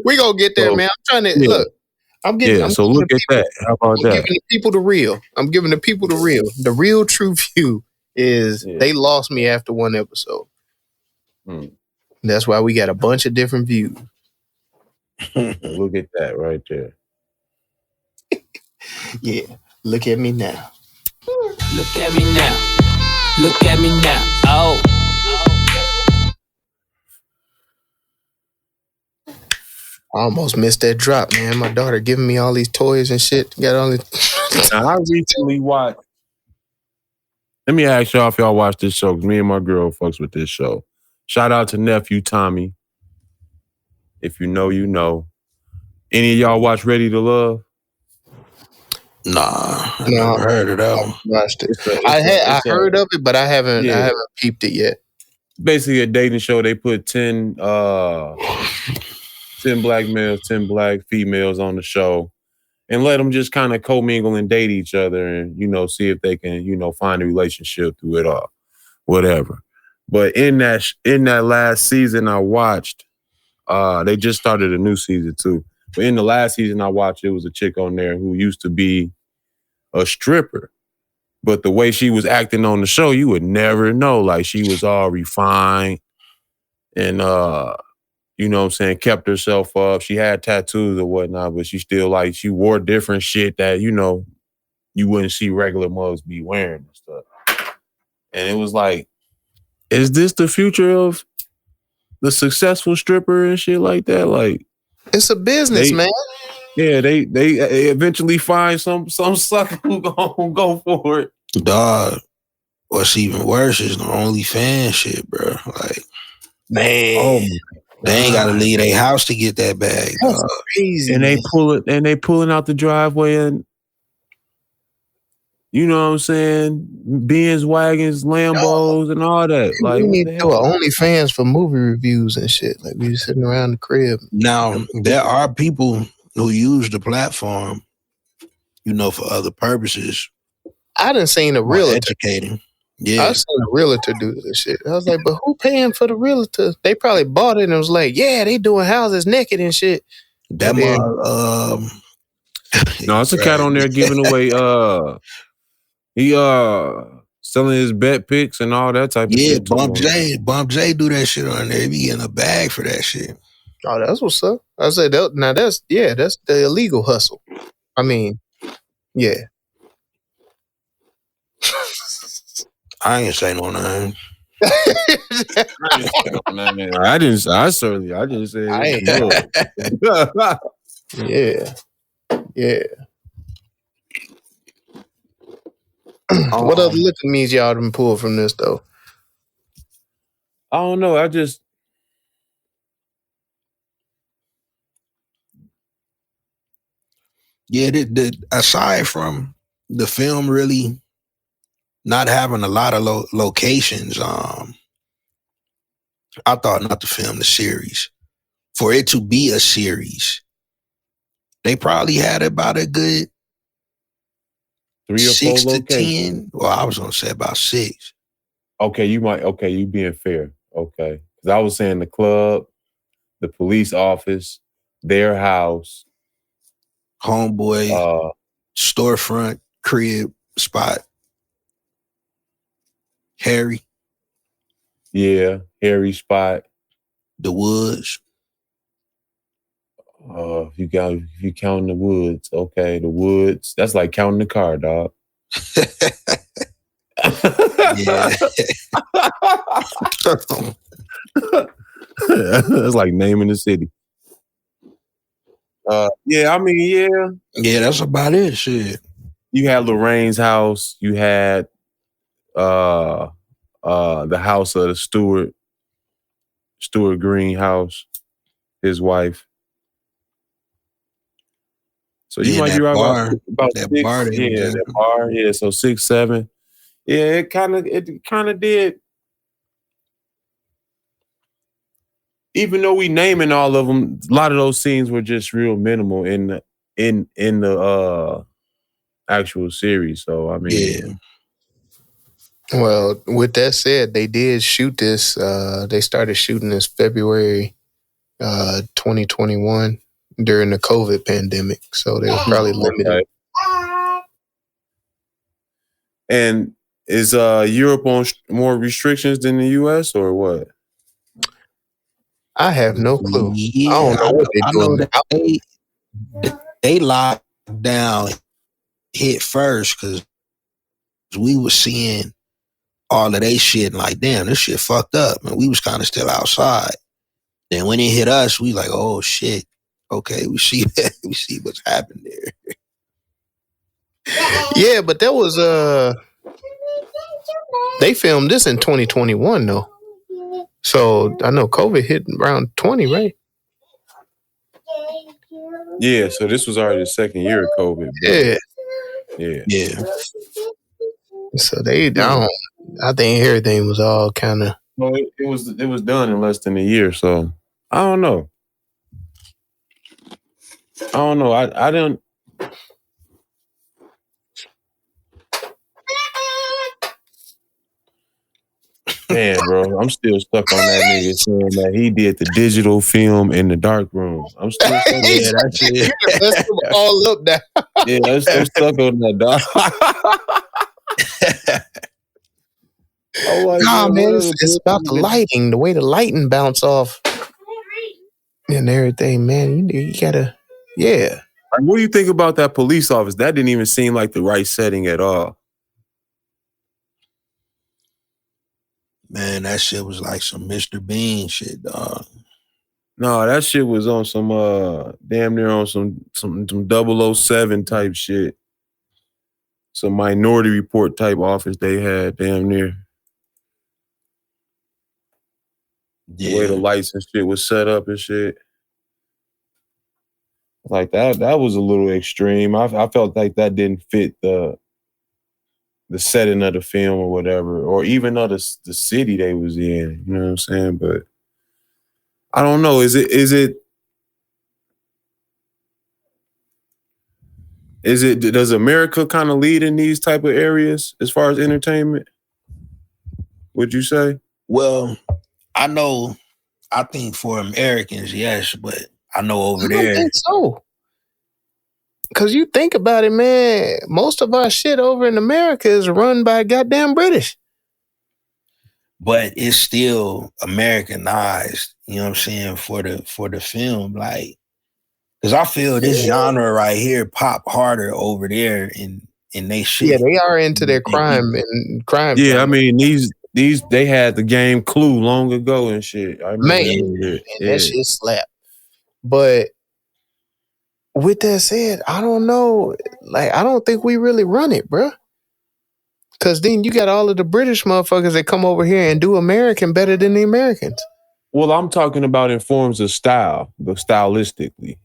[SPEAKER 1] We gonna get there, man. I'm trying to look. I'm getting.
[SPEAKER 4] So look at that. How about that?
[SPEAKER 1] I'm giving the people the real. I'm giving the people the real. The real true view is they lost me after one episode. That's why we got a bunch of different views.
[SPEAKER 4] Look at that right there.
[SPEAKER 1] Yeah. Look at me now.
[SPEAKER 6] Look at me now. Look at me now. Oh.
[SPEAKER 1] I almost missed that drop, man. My daughter giving me all these toys and shit. Got all these.
[SPEAKER 4] Now, I recently watched. Let me ask y'all if y'all watch this show, because me and my girl fucks with this show. Shout out to nephew Tommy. If you know, you know. Any of y'all watch Ready to Love?
[SPEAKER 3] Nah, I never heard of that one.
[SPEAKER 1] Watched it. I heard of it, but I haven't peeped it yet.
[SPEAKER 4] Basically a dating show. They put 10 black males, 10 black females on the show and let them just kind of commingle and date each other and, see if they can, find a relationship through it all, whatever. But in that last season I watched, they just started a new season too. But in the last season I watched, it was a chick on there who used to be a stripper. But the way she was acting on the show, you would never know. Like, she was all refined and, you know what I'm saying, kept herself up. She had tattoos or whatnot, but she still, she wore different shit that, you wouldn't see regular mugs be wearing and stuff. And it was like, is this the future of the successful stripper and shit like that? Like,
[SPEAKER 1] it's a business, man.
[SPEAKER 4] Yeah, they eventually find some sucker who gonna go for it.
[SPEAKER 3] Dog, what's even worse is the OnlyFans shit, bro. Like,
[SPEAKER 1] man,
[SPEAKER 3] they ain't gotta leave their house to get that bag.
[SPEAKER 1] That's crazy.
[SPEAKER 4] And they pulling out the driveway and, you know what I'm saying, Benz wagons, Lambos, and all that. Like,
[SPEAKER 1] we need to do OnlyFans for movie reviews and shit. Like, we sitting around the crib.
[SPEAKER 3] Now, there are people who use the platform, for other purposes.
[SPEAKER 1] I done seen a realtor.
[SPEAKER 3] Educating. Yeah.
[SPEAKER 1] I seen a realtor do this shit. I was like, but who paying for the realtor? They probably bought it and was like, yeah, they doing houses naked and shit.
[SPEAKER 3] That
[SPEAKER 4] no, it's a cat on there giving away he selling his bet picks and all that type of shit.
[SPEAKER 3] Yeah, Bump J do that shit on there. He be getting a bag for that shit.
[SPEAKER 1] Oh, that's what's up. I said, now that's the illegal hustle. I mean, yeah.
[SPEAKER 3] I ain't say no name.
[SPEAKER 4] I didn't say it.
[SPEAKER 1] Yeah. What other liquor means y'all done pulled from this though?
[SPEAKER 4] I don't know.
[SPEAKER 3] Aside from the film really not having a lot of locations, I thought not to film the series. For it to be a series, they probably had about a good
[SPEAKER 4] 3 or 4
[SPEAKER 3] 6 to
[SPEAKER 4] locations.
[SPEAKER 3] 10. Well, I was gonna say about 6.
[SPEAKER 4] Okay, you being fair. Okay. Because I was saying the club, the police office, their house,
[SPEAKER 3] homeboy, storefront, crib, spot. Harry.
[SPEAKER 4] Yeah, Harry spot.
[SPEAKER 3] The woods.
[SPEAKER 4] If you count the woods, okay, the woods. That's like counting the car, dog.
[SPEAKER 3] Yeah.
[SPEAKER 4] That's like naming the city. Yeah,
[SPEAKER 3] that's about it. Shit.
[SPEAKER 4] You had Lorraine's house. You had the house of the Stewart Stewart Green house, his wife. So you might be right about
[SPEAKER 3] that
[SPEAKER 4] 6.
[SPEAKER 3] Bar
[SPEAKER 4] That bar. Yeah, so 6, 7. Yeah, it kind of did. Even though we naming all of them, a lot of those scenes were just real minimal in the actual series. So I mean,
[SPEAKER 1] Well, with that said, they did shoot this. They started shooting this February 2021 during the COVID pandemic. So they were probably limited.
[SPEAKER 4] Okay. And is Europe on more restrictions than the US or what?
[SPEAKER 1] I have no clue.
[SPEAKER 3] Yeah,
[SPEAKER 1] I don't know what they're doing.
[SPEAKER 3] I know they locked down, hit first because we was seeing all of they shit and like, damn, this shit fucked up. And we was kind of still outside. Then when it hit us, we like, oh shit. Okay, we see that. We see what's happened there.
[SPEAKER 1] Yeah, but that was they filmed this in 2021 though. So I know COVID hit around 20, right?
[SPEAKER 4] Yeah, so this was already the second year of COVID.
[SPEAKER 1] Yeah. So I think everything was all kind of.
[SPEAKER 4] Well, it was done in less than a year. So I don't know. I don't. Man, bro, I'm still stuck on that nigga saying that he did the digital film in the dark room. I'm still stuck on that shit.
[SPEAKER 1] Let's them all up now.
[SPEAKER 4] Yeah, I'm still stuck on that, dog.
[SPEAKER 1] Man, it's about the lighting, the way the lighting bounce off and everything, man. You gotta, yeah.
[SPEAKER 4] What do you think about that police officer? That didn't even seem like the right setting at all.
[SPEAKER 3] Man, that shit was like some Mr. Bean shit, dog.
[SPEAKER 4] No, that shit was on some damn near on some 007 type shit. Some Minority Report type office they had, damn near. Yeah. The way the lights and shit was set up and shit. Like that was a little extreme. I felt like that didn't fit the setting of the film or whatever, or even of the city they was in. You know what I'm saying? But I don't know. Does America kind of lead in these type of areas as far as entertainment? Would you say?
[SPEAKER 3] Well, I think for Americans, yes, but I know over there.
[SPEAKER 1] I think so. Because you think about it, man, most of our shit over in America is run by goddamn British.
[SPEAKER 3] But it's still Americanized, you know what I'm saying, for the film. Like, because I feel this genre right here pop harder over there in they shit.
[SPEAKER 1] Yeah, they are into their crime and crime.
[SPEAKER 4] Yeah, genre. I mean, these they had the game Clue long ago and shit. I
[SPEAKER 1] mean, that shit slap. But with that said, I don't know. Like, I don't think we really run it, bro. Because then you got all of the British motherfuckers that come over here and do American better than the Americans.
[SPEAKER 4] Well, I'm talking about in forms of style, but stylistically.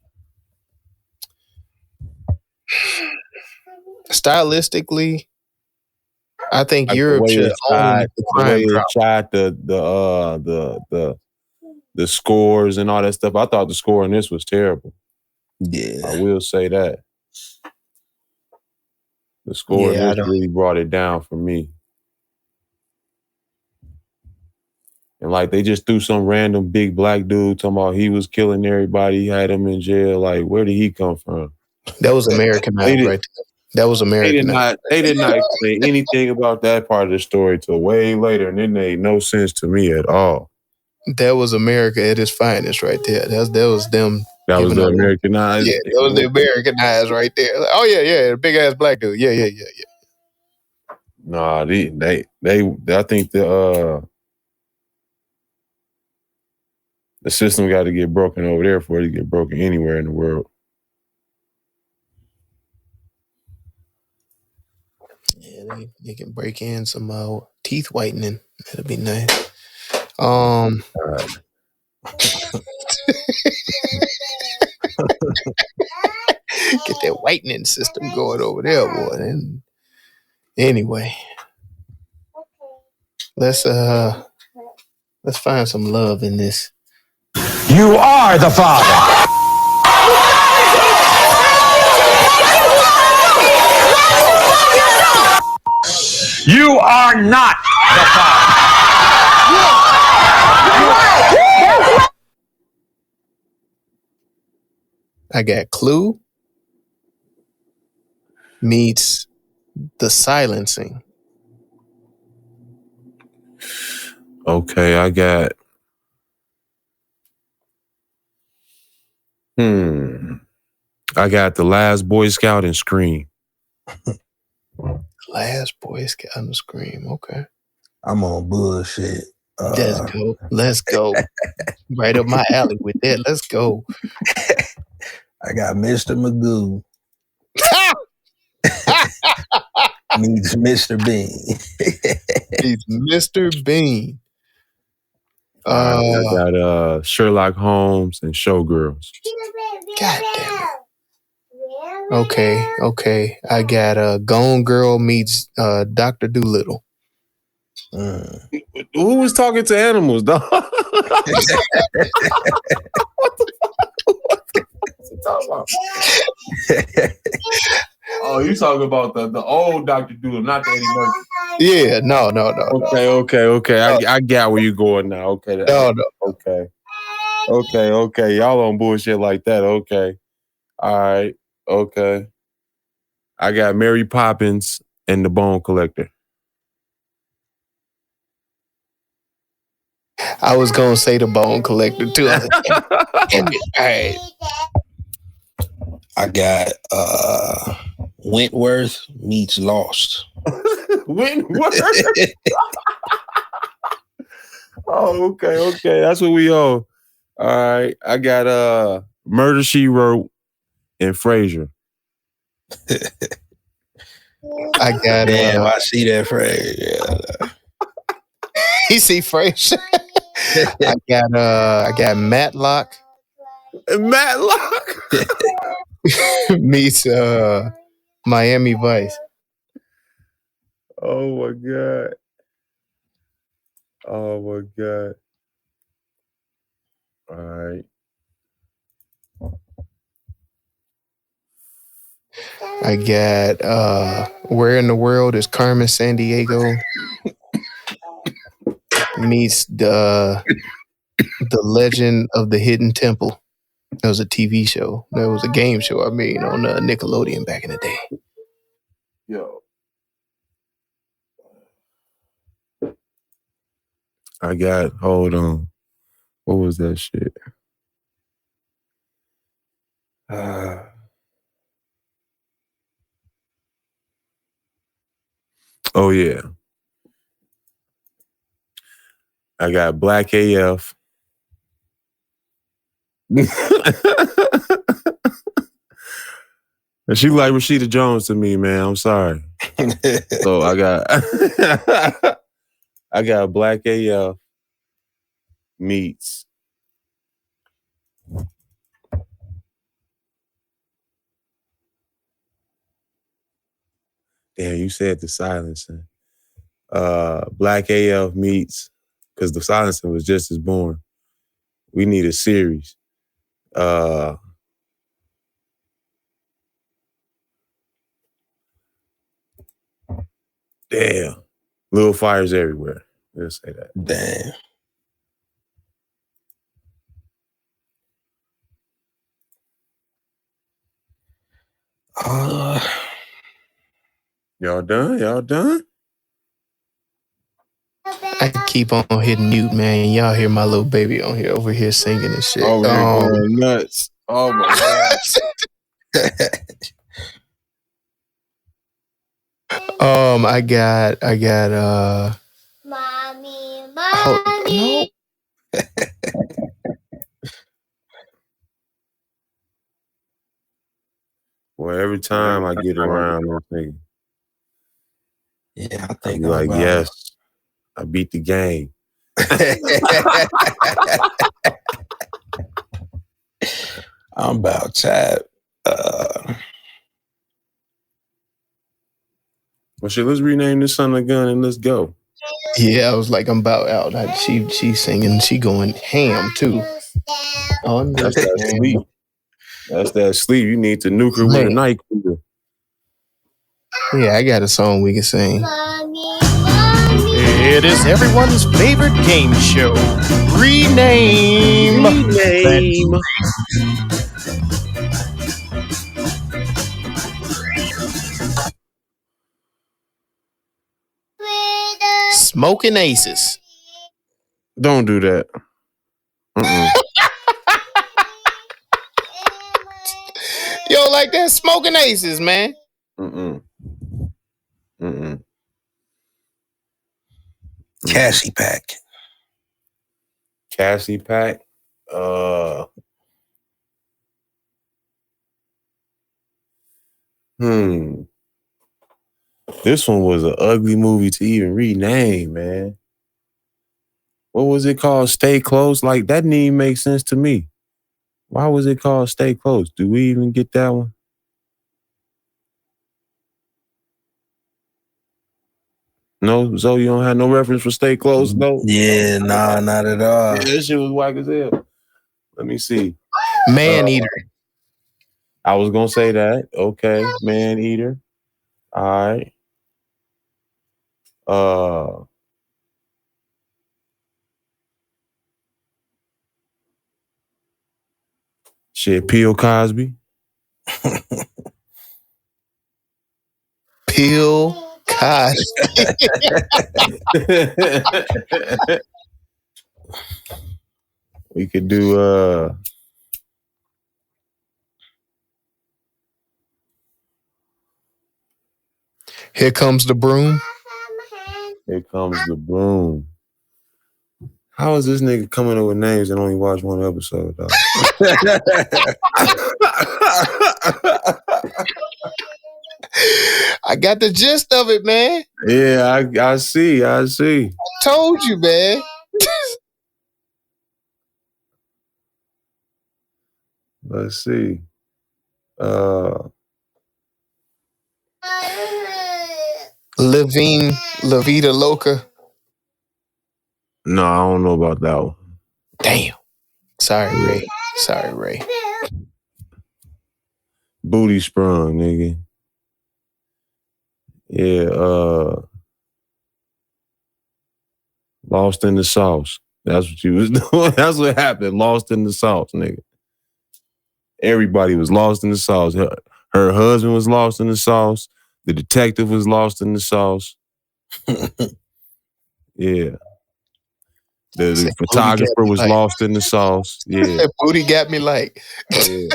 [SPEAKER 1] Stylistically, I think like Europe should
[SPEAKER 4] own the way they shot the scores and all that stuff. I thought the score in this was terrible.
[SPEAKER 3] Yeah,
[SPEAKER 4] I will say that. The score in this really brought it down for me. And like they just threw some random big black dude talking about he was killing everybody, he had him in jail. Like, where did he come from?
[SPEAKER 1] That was Americanized right there. That was American.
[SPEAKER 4] They did not explain anything about that part of the story till way later, and it made no sense to me at all.
[SPEAKER 1] That was America at its finest right there. That was them.
[SPEAKER 4] That was the Americanized.
[SPEAKER 1] Yeah, that was the Americanized right there. Like, oh yeah, big ass black dude. Yeah.
[SPEAKER 4] Nah, they I think the system got to get broken over there before it get broken anywhere in the world.
[SPEAKER 1] Yeah, they can break in some teeth whitening. That'd be nice. Get that whitening system going over there, boy. And anyway, let's find some love in this.
[SPEAKER 5] You are the father. You are not the father.
[SPEAKER 1] I got Clue meets The Silencing.
[SPEAKER 4] Okay, I got. I got The Last Boy Scout and Scream.
[SPEAKER 1] Last Boy Scout and Scream. Okay.
[SPEAKER 3] I'm on bullshit.
[SPEAKER 1] Let's go. Right up my alley with that. Let's go.
[SPEAKER 3] I got Mr. Magoo meets Mr. Bean.
[SPEAKER 1] He's Mr. Bean.
[SPEAKER 4] I got Sherlock Holmes and Showgirls.
[SPEAKER 1] God damn it. Okay. I got Gone Girl meets Dr. Doolittle.
[SPEAKER 4] Who was talking to animals, dog? What the fuck you talking about? Oh, you talking about the old Dr. Doolittle, not the Eddie Murphy.
[SPEAKER 1] Yeah, no.
[SPEAKER 4] Okay. I got where you going now. Okay.
[SPEAKER 1] No.
[SPEAKER 4] Okay. Y'all on bullshit like that. Okay. All right. Okay. I got Mary Poppins and the Bone Collector.
[SPEAKER 1] I was gonna say the Bone Collector too. I was like, damn it. All right.
[SPEAKER 3] I got Wentworth meets Lost.
[SPEAKER 4] Wentworth? Oh, okay. That's what we owe. All right. I got Murder, She Wrote and Frasier.
[SPEAKER 1] I got
[SPEAKER 3] I see that phrase. Yeah.
[SPEAKER 1] you see Frasier. I got Matlock.
[SPEAKER 4] Matlock
[SPEAKER 1] meets Miami Vice.
[SPEAKER 4] Oh my god. All right.
[SPEAKER 1] I got Where in the World is Carmen Sandiego meets the Legend of the Hidden Temple. That was a TV show. That was a game show I made on Nickelodeon back in the day.
[SPEAKER 4] Yo. I got, hold on. What was that shit? Oh, yeah. I got Black AF. And she like Rashida Jones to me, man. I'm sorry. So I got Black AF meets damn, you said The Silencing. Black AF meets, because The Silencing was just as boring. We need a series. Damn. Little Fires Everywhere. Let's say that.
[SPEAKER 3] Damn.
[SPEAKER 4] Y'all done?
[SPEAKER 1] I keep on hitting mute, man. Y'all hear my little baby on here over here singing and shit.
[SPEAKER 4] Oh, we're going nuts. Oh my god.
[SPEAKER 1] I got
[SPEAKER 7] Mommy.
[SPEAKER 1] no.
[SPEAKER 4] Well, every time I get around, I'm thinking,
[SPEAKER 3] Yeah, I
[SPEAKER 4] I'm
[SPEAKER 3] think
[SPEAKER 4] like, yes, I beat the game.
[SPEAKER 3] I'm about tired.
[SPEAKER 4] Well, shit, let's rename this son of a gun and let's go.
[SPEAKER 1] Yeah, I was like, I'm about out. She's singing, she going ham too.
[SPEAKER 4] That's that sleep. That's that sleep. You need to nuke her with a night cooler.
[SPEAKER 1] Yeah, I got a song we can sing. It is everyone's favorite game show. Rename. Smoking Aces.
[SPEAKER 4] Don't do that.
[SPEAKER 1] Yo, like that? Smoking Aces, man.
[SPEAKER 3] Cassie pack.
[SPEAKER 4] Cassie pack. This one was an ugly movie to even rename, man. What was it called? Stay Close? Like, that didn't even make sense to me. Why was it called Stay Close? Do we even get that one? No? So you don't have no reference for Stay Close? No?
[SPEAKER 3] Yeah, nah, not at all.
[SPEAKER 4] Yeah, this shit was whack as hell. Let me see.
[SPEAKER 1] Man Eater.
[SPEAKER 4] I was going to say that. Okay. Man Eater. All right. Shit, Bill Cosby.
[SPEAKER 1] Bill Cosby.
[SPEAKER 4] We could do
[SPEAKER 1] Here Comes the Broom.
[SPEAKER 4] Here Comes the Broom. How is this nigga coming up with names and only watch one episode, dog?
[SPEAKER 1] I got the gist of it, man.
[SPEAKER 4] Yeah, I see.
[SPEAKER 1] I told you, man.
[SPEAKER 4] Let's see.
[SPEAKER 1] Levine, La Vida Loca.
[SPEAKER 4] No, I don't know about that one.
[SPEAKER 1] Damn. Sorry, Ray.
[SPEAKER 4] Booty Sprung, nigga. Yeah, Lost in the Sauce. That's what you was doing. That's what happened. Lost in the Sauce, nigga. Everybody was lost in the sauce. Her husband was lost in the sauce. The detective was lost in the sauce. Yeah. The photographer was lost in the sauce. Yeah.
[SPEAKER 1] That booty got me like.
[SPEAKER 4] Yeah.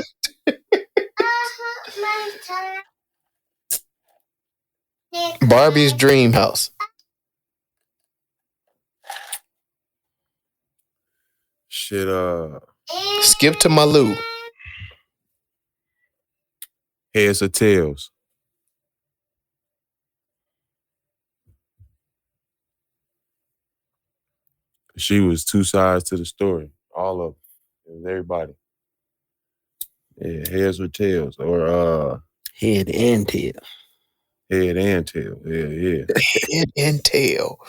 [SPEAKER 1] Barbie's Dream House.
[SPEAKER 4] Shit,
[SPEAKER 1] Skip to Malou.
[SPEAKER 4] Heads or Tails. She was two sides to the story. All of them. It was everybody. Yeah, Heads or Tails. Or
[SPEAKER 3] Head and tail.
[SPEAKER 4] Head and Tail. Yeah.
[SPEAKER 1] Head and tail.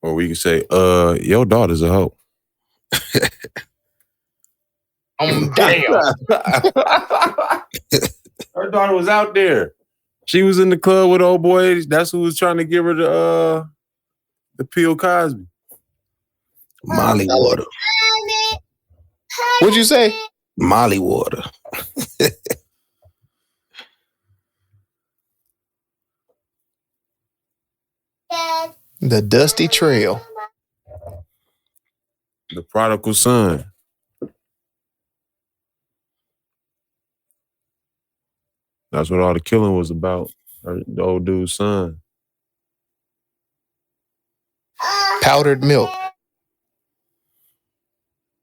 [SPEAKER 4] Or we could say, your daughter's a hoe.
[SPEAKER 1] Damn.
[SPEAKER 4] Her daughter was out there. She was in the club with old boy. That's who was trying to give her the Bill Cosby.
[SPEAKER 3] Molly water.
[SPEAKER 1] What'd you say?
[SPEAKER 3] Molly water.
[SPEAKER 1] The Dusty Trail.
[SPEAKER 4] The Prodigal Son. That's what all the killing was about. The old dude's son.
[SPEAKER 1] Powdered Milk.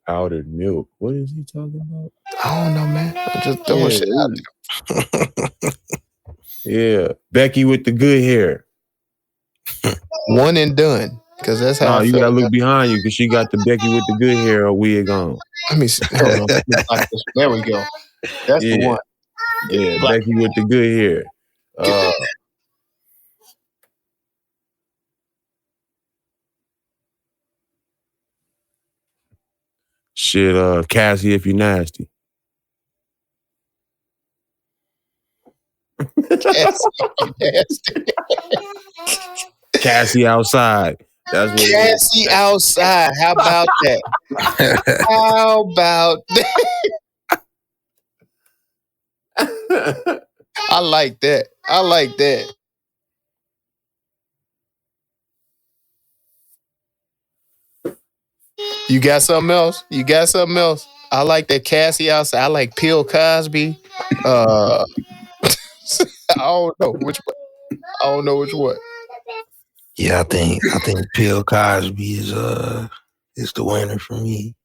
[SPEAKER 4] Powdered Milk. What is he talking about?
[SPEAKER 1] I don't know, man. I'm just throwing shit out there.
[SPEAKER 4] Yeah. Becky with the good hair.
[SPEAKER 1] One and Done. Because that's how
[SPEAKER 4] No,
[SPEAKER 1] I
[SPEAKER 4] you
[SPEAKER 1] felt.
[SPEAKER 4] gotta look behind you because she got the Becky with the good hair wig on.
[SPEAKER 1] Let me see. Hold on. There we go. That's the one.
[SPEAKER 4] Yeah,
[SPEAKER 1] Black.
[SPEAKER 4] Becky with the good hair. Shit, Cassie, if you nasty. Cassie outside. That's what
[SPEAKER 1] Cassie outside. How about that? How about that? I like that. I like that. You got something else? You got something else? I like that Cassie outside. I like Bill Cosby. I don't know which one. I don't know which one.
[SPEAKER 3] Yeah, I think Bill Cosby is the winner for me.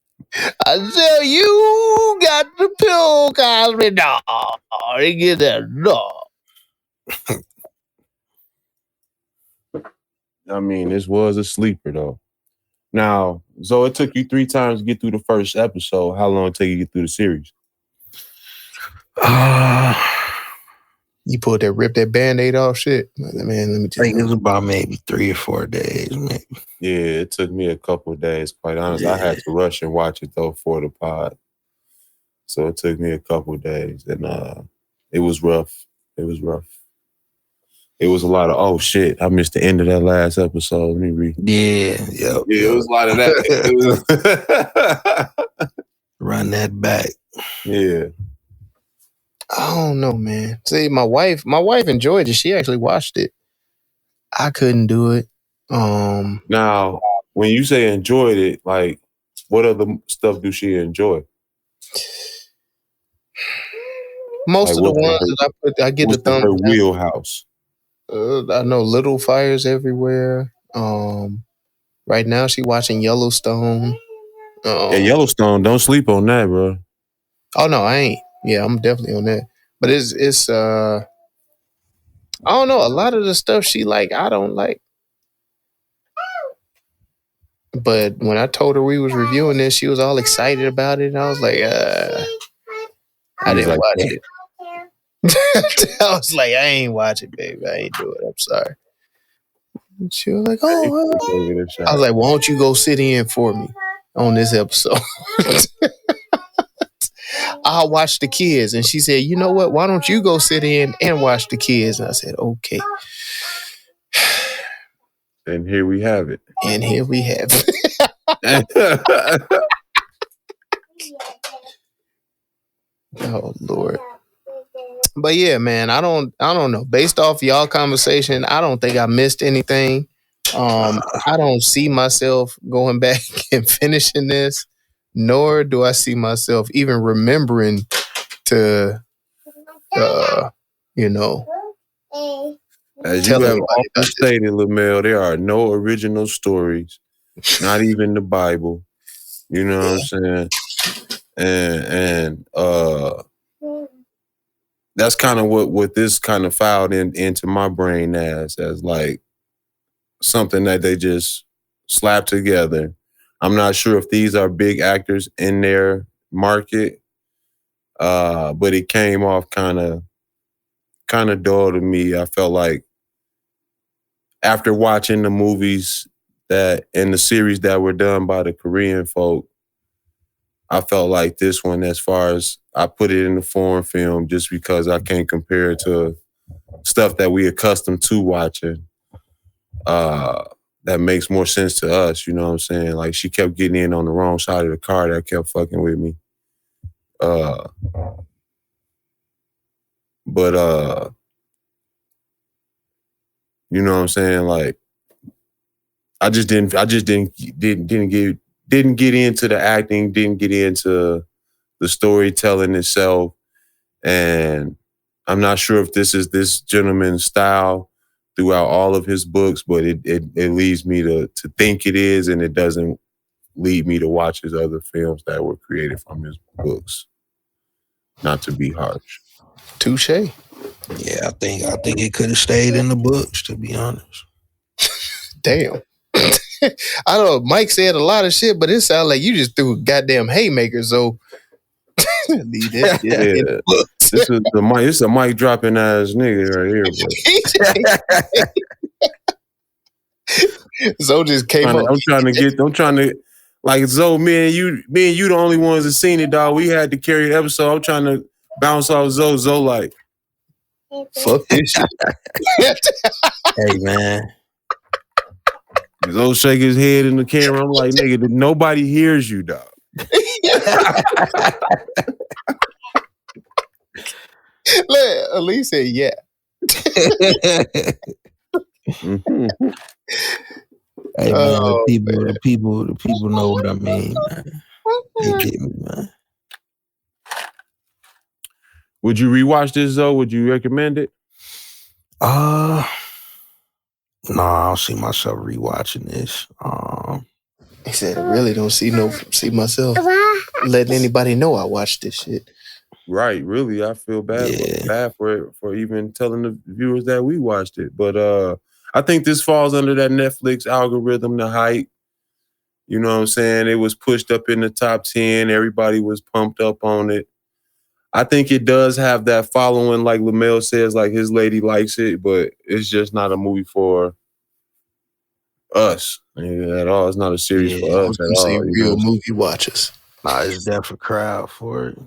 [SPEAKER 1] I tell you, got the Bill Cosby dog. You get that dog.
[SPEAKER 4] I mean, this was a sleeper though. Now, so it took you 3 times to get through the first episode. How long did it take you to get through the series?
[SPEAKER 1] You pulled that, rip that Band-Aid off shit. Man, let me tell you.
[SPEAKER 3] I think it was about maybe 3 or 4 days, maybe.
[SPEAKER 4] Yeah, it took me a couple of days, quite honest. Yeah. I had to rush and watch it though for the pod. So it took me a couple of days and it was rough. It was rough. It was a lot of, oh shit, I missed the end of that last episode. Let me read.
[SPEAKER 3] Yeah,
[SPEAKER 4] yeah, it was a lot of that.
[SPEAKER 3] Run that back.
[SPEAKER 4] Yeah.
[SPEAKER 1] I don't know, man. See, my wife enjoyed it. She actually watched it. I couldn't do it.
[SPEAKER 4] Now, when you say enjoyed it, like, what other stuff do she enjoy?
[SPEAKER 1] Most of the ones that I get the thumbs
[SPEAKER 4] her wheelhouse.
[SPEAKER 1] I know Little Fires Everywhere. Right now she watching Yellowstone.
[SPEAKER 4] Yellowstone, don't sleep on that, bro.
[SPEAKER 1] Oh no, I ain't. Yeah, I'm definitely on that. But it's I don't know. A lot of the stuff she like, I don't like. But when I told her we was reviewing this, she was all excited about it. And I was like, I didn't watch it. I was like, I ain't watch it, baby. I ain't do it. I'm sorry. And she was like, oh. I was like, why don't you go sit in for me on this episode? I'll watch the kids. And she said, you know what? Why don't you go sit in and watch the kids? And I said, okay.
[SPEAKER 4] And here we have it.
[SPEAKER 1] And here we have it. Oh, Lord. But yeah, man, I don't know. Based off y'all conversation, I don't think I missed anything. I don't see myself going back and finishing this, nor do I see myself even remembering to,
[SPEAKER 4] As you have often stated, LaMel, there are no original stories, not even the Bible. You know what I'm saying? And that's kind of what this kind of filed into my brain as like something that they just slapped together. I'm not sure if these are big actors in their market, but it came off kind of dull to me. I felt like after watching the movies that and the series that were done by the Korean folk, I felt like this one, as far as I put it in the foreign film, just because I can't compare it to stuff that we accustomed to watching. That makes more sense to us, you know what I'm saying? Like, she kept getting in on the wrong side of the car that kept fucking with me. But you know what I'm saying? Like, I just didn't get into the acting, didn't get into the storytelling itself. And I'm not sure if this is this gentleman's style throughout all of his books, but it leads me to think it is, and it doesn't lead me to watch his other films that were created from his books. Not to be harsh.
[SPEAKER 1] Touche.
[SPEAKER 3] Yeah, I think it could have stayed in the books, to be honest.
[SPEAKER 1] Damn. I don't know. Mike said a lot of shit, but it sounded like you just threw a goddamn haymaker. So leave that shit in the books.
[SPEAKER 4] This is the mic. This is a mic dropping ass nigga right here, bro.
[SPEAKER 1] Zoe just came up.
[SPEAKER 4] I'm trying to like Zoe, me and you the only ones that seen it, dog. We had to carry the episode. I'm trying to bounce off Zoe like,
[SPEAKER 1] fuck this shit.
[SPEAKER 3] Hey, man.
[SPEAKER 4] Zoe shake his head in the camera. I'm like, nigga, nobody hears you, dog.
[SPEAKER 1] Elise said, yeah.
[SPEAKER 3] Mm-hmm. Hey, man, the people know what I mean, man. They get me, man.
[SPEAKER 4] Would you rewatch this, though? Would you recommend it?
[SPEAKER 3] No, I don't see myself rewatching this.
[SPEAKER 1] He said, I really don't see myself letting anybody know I watched this shit.
[SPEAKER 4] Right, really, I feel bad for even telling the viewers that we watched it. But I think this falls under that Netflix algorithm, the hype. You know what I'm saying? It was pushed up in the top 10. Everybody was pumped up on it. I think it does have that following, like Lamel says, like his lady likes it, but it's just not a movie for us at all. It's not a series for us at all.
[SPEAKER 1] Real movie watchers.
[SPEAKER 3] Nah, it's definitely a crowd for it.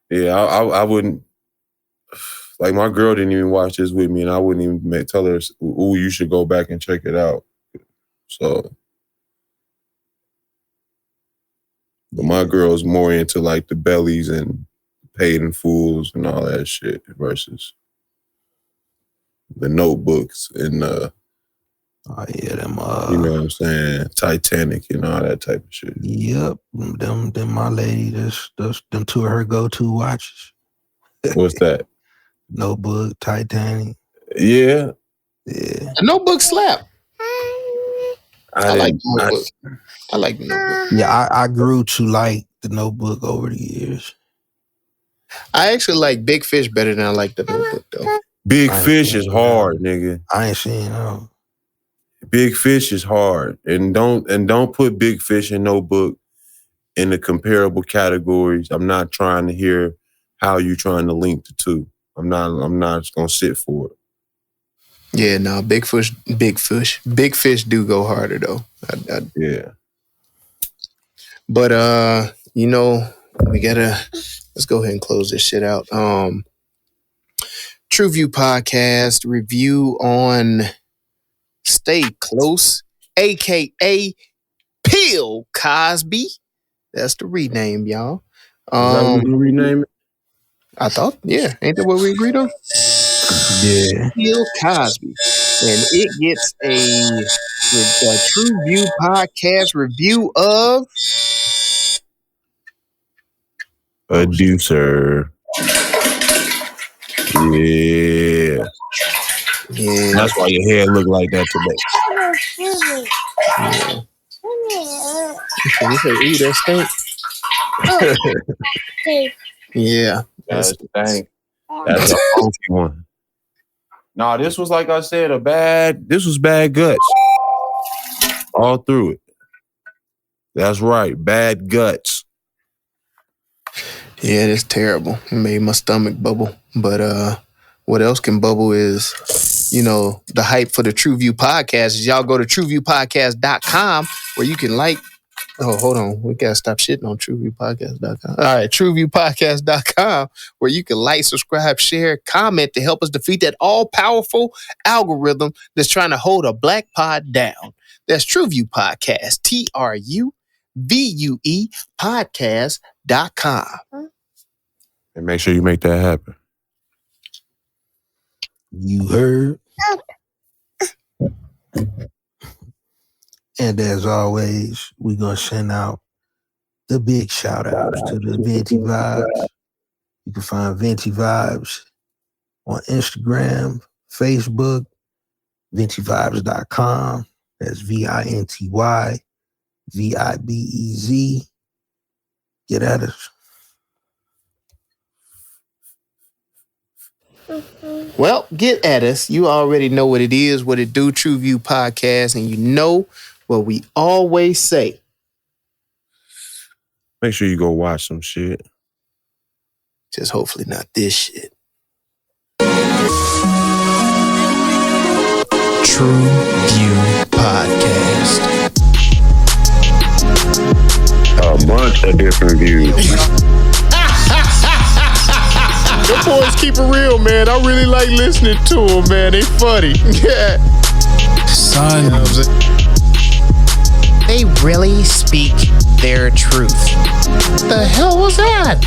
[SPEAKER 4] Yeah, I wouldn't. Like, my girl didn't even watch this with me, and I wouldn't even tell her, ooh, you should go back and check it out. So, but my girl's more into, like, the bellies and Paid in Fools and all that shit versus the Notebooks and,
[SPEAKER 3] oh, yeah, them,
[SPEAKER 4] you know what I'm saying, Titanic and all that type of shit.
[SPEAKER 3] Yep, them my lady, them two of her go-to watches.
[SPEAKER 4] What's that?
[SPEAKER 3] Notebook, Titanic.
[SPEAKER 4] Yeah.
[SPEAKER 1] A Notebook slap. I like Notebook. I like the Notebook.
[SPEAKER 3] Yeah, I grew to like the Notebook over the years.
[SPEAKER 1] I actually like Big Fish better than I like the Notebook, though.
[SPEAKER 4] Big Fish is hard, nigga.
[SPEAKER 3] I ain't seen no.
[SPEAKER 4] Big Fish is hard, and don't put Big Fish and Notebook in the comparable categories. I'm not trying to hear how you trying to link the two. I'm not just gonna sit for it.
[SPEAKER 1] Yeah, no, Big Fish do go harder though.
[SPEAKER 4] Yeah.
[SPEAKER 1] But you know, let's go ahead and close this shit out. True View Podcast review on Stay Close, aka Bill Cosby. That's the rename, y'all.
[SPEAKER 4] Is that what we rename it?
[SPEAKER 1] I thought, yeah. Ain't that what we agreed on?
[SPEAKER 3] Yeah.
[SPEAKER 1] Bill Cosby. And it gets a True View Podcast review of
[SPEAKER 4] A Deucer. Yeah.
[SPEAKER 1] Yeah.
[SPEAKER 4] That's why your hair look like that today.
[SPEAKER 1] Yeah. Ooh, that stink. Yeah.
[SPEAKER 4] That's a funky one. Nah, this was, like I said, this was bad guts. All through it. That's right. Bad guts.
[SPEAKER 1] Yeah, it's terrible. It made my stomach bubble. But what else can bubble is, you know, the hype for the True View Podcast is y'all go to trueviewpodcast.com where you can like. Oh, hold on. We got to stop shitting on trueviewpodcast.com. All right, trueviewpodcast.com where you can like, subscribe, share, comment to help us defeat that all-powerful algorithm that's trying to hold a black pod down. That's True View Podcast, TRUVUE podcast.com.
[SPEAKER 4] And make sure you make that happen.
[SPEAKER 3] You heard? And as always, we're going to send out the big shout outs to the Venti Vibes. You can find Venti Vibes on Instagram, Facebook, VentiVibes.com. That's VINTY VIBEZ. Get at us.
[SPEAKER 1] Well, get at us. You already know what it is, what it do, True View Podcast, and you know what we always say.
[SPEAKER 4] Make sure you go watch some shit.
[SPEAKER 1] Just hopefully not this shit. True View Podcast.
[SPEAKER 2] A bunch of different views.
[SPEAKER 1] Your boys keep it real, man. I really like listening to them, man. They funny. Yeah.
[SPEAKER 6] Son.
[SPEAKER 1] You know what I'm saying?
[SPEAKER 7] They really speak their truth.
[SPEAKER 1] What the hell was that?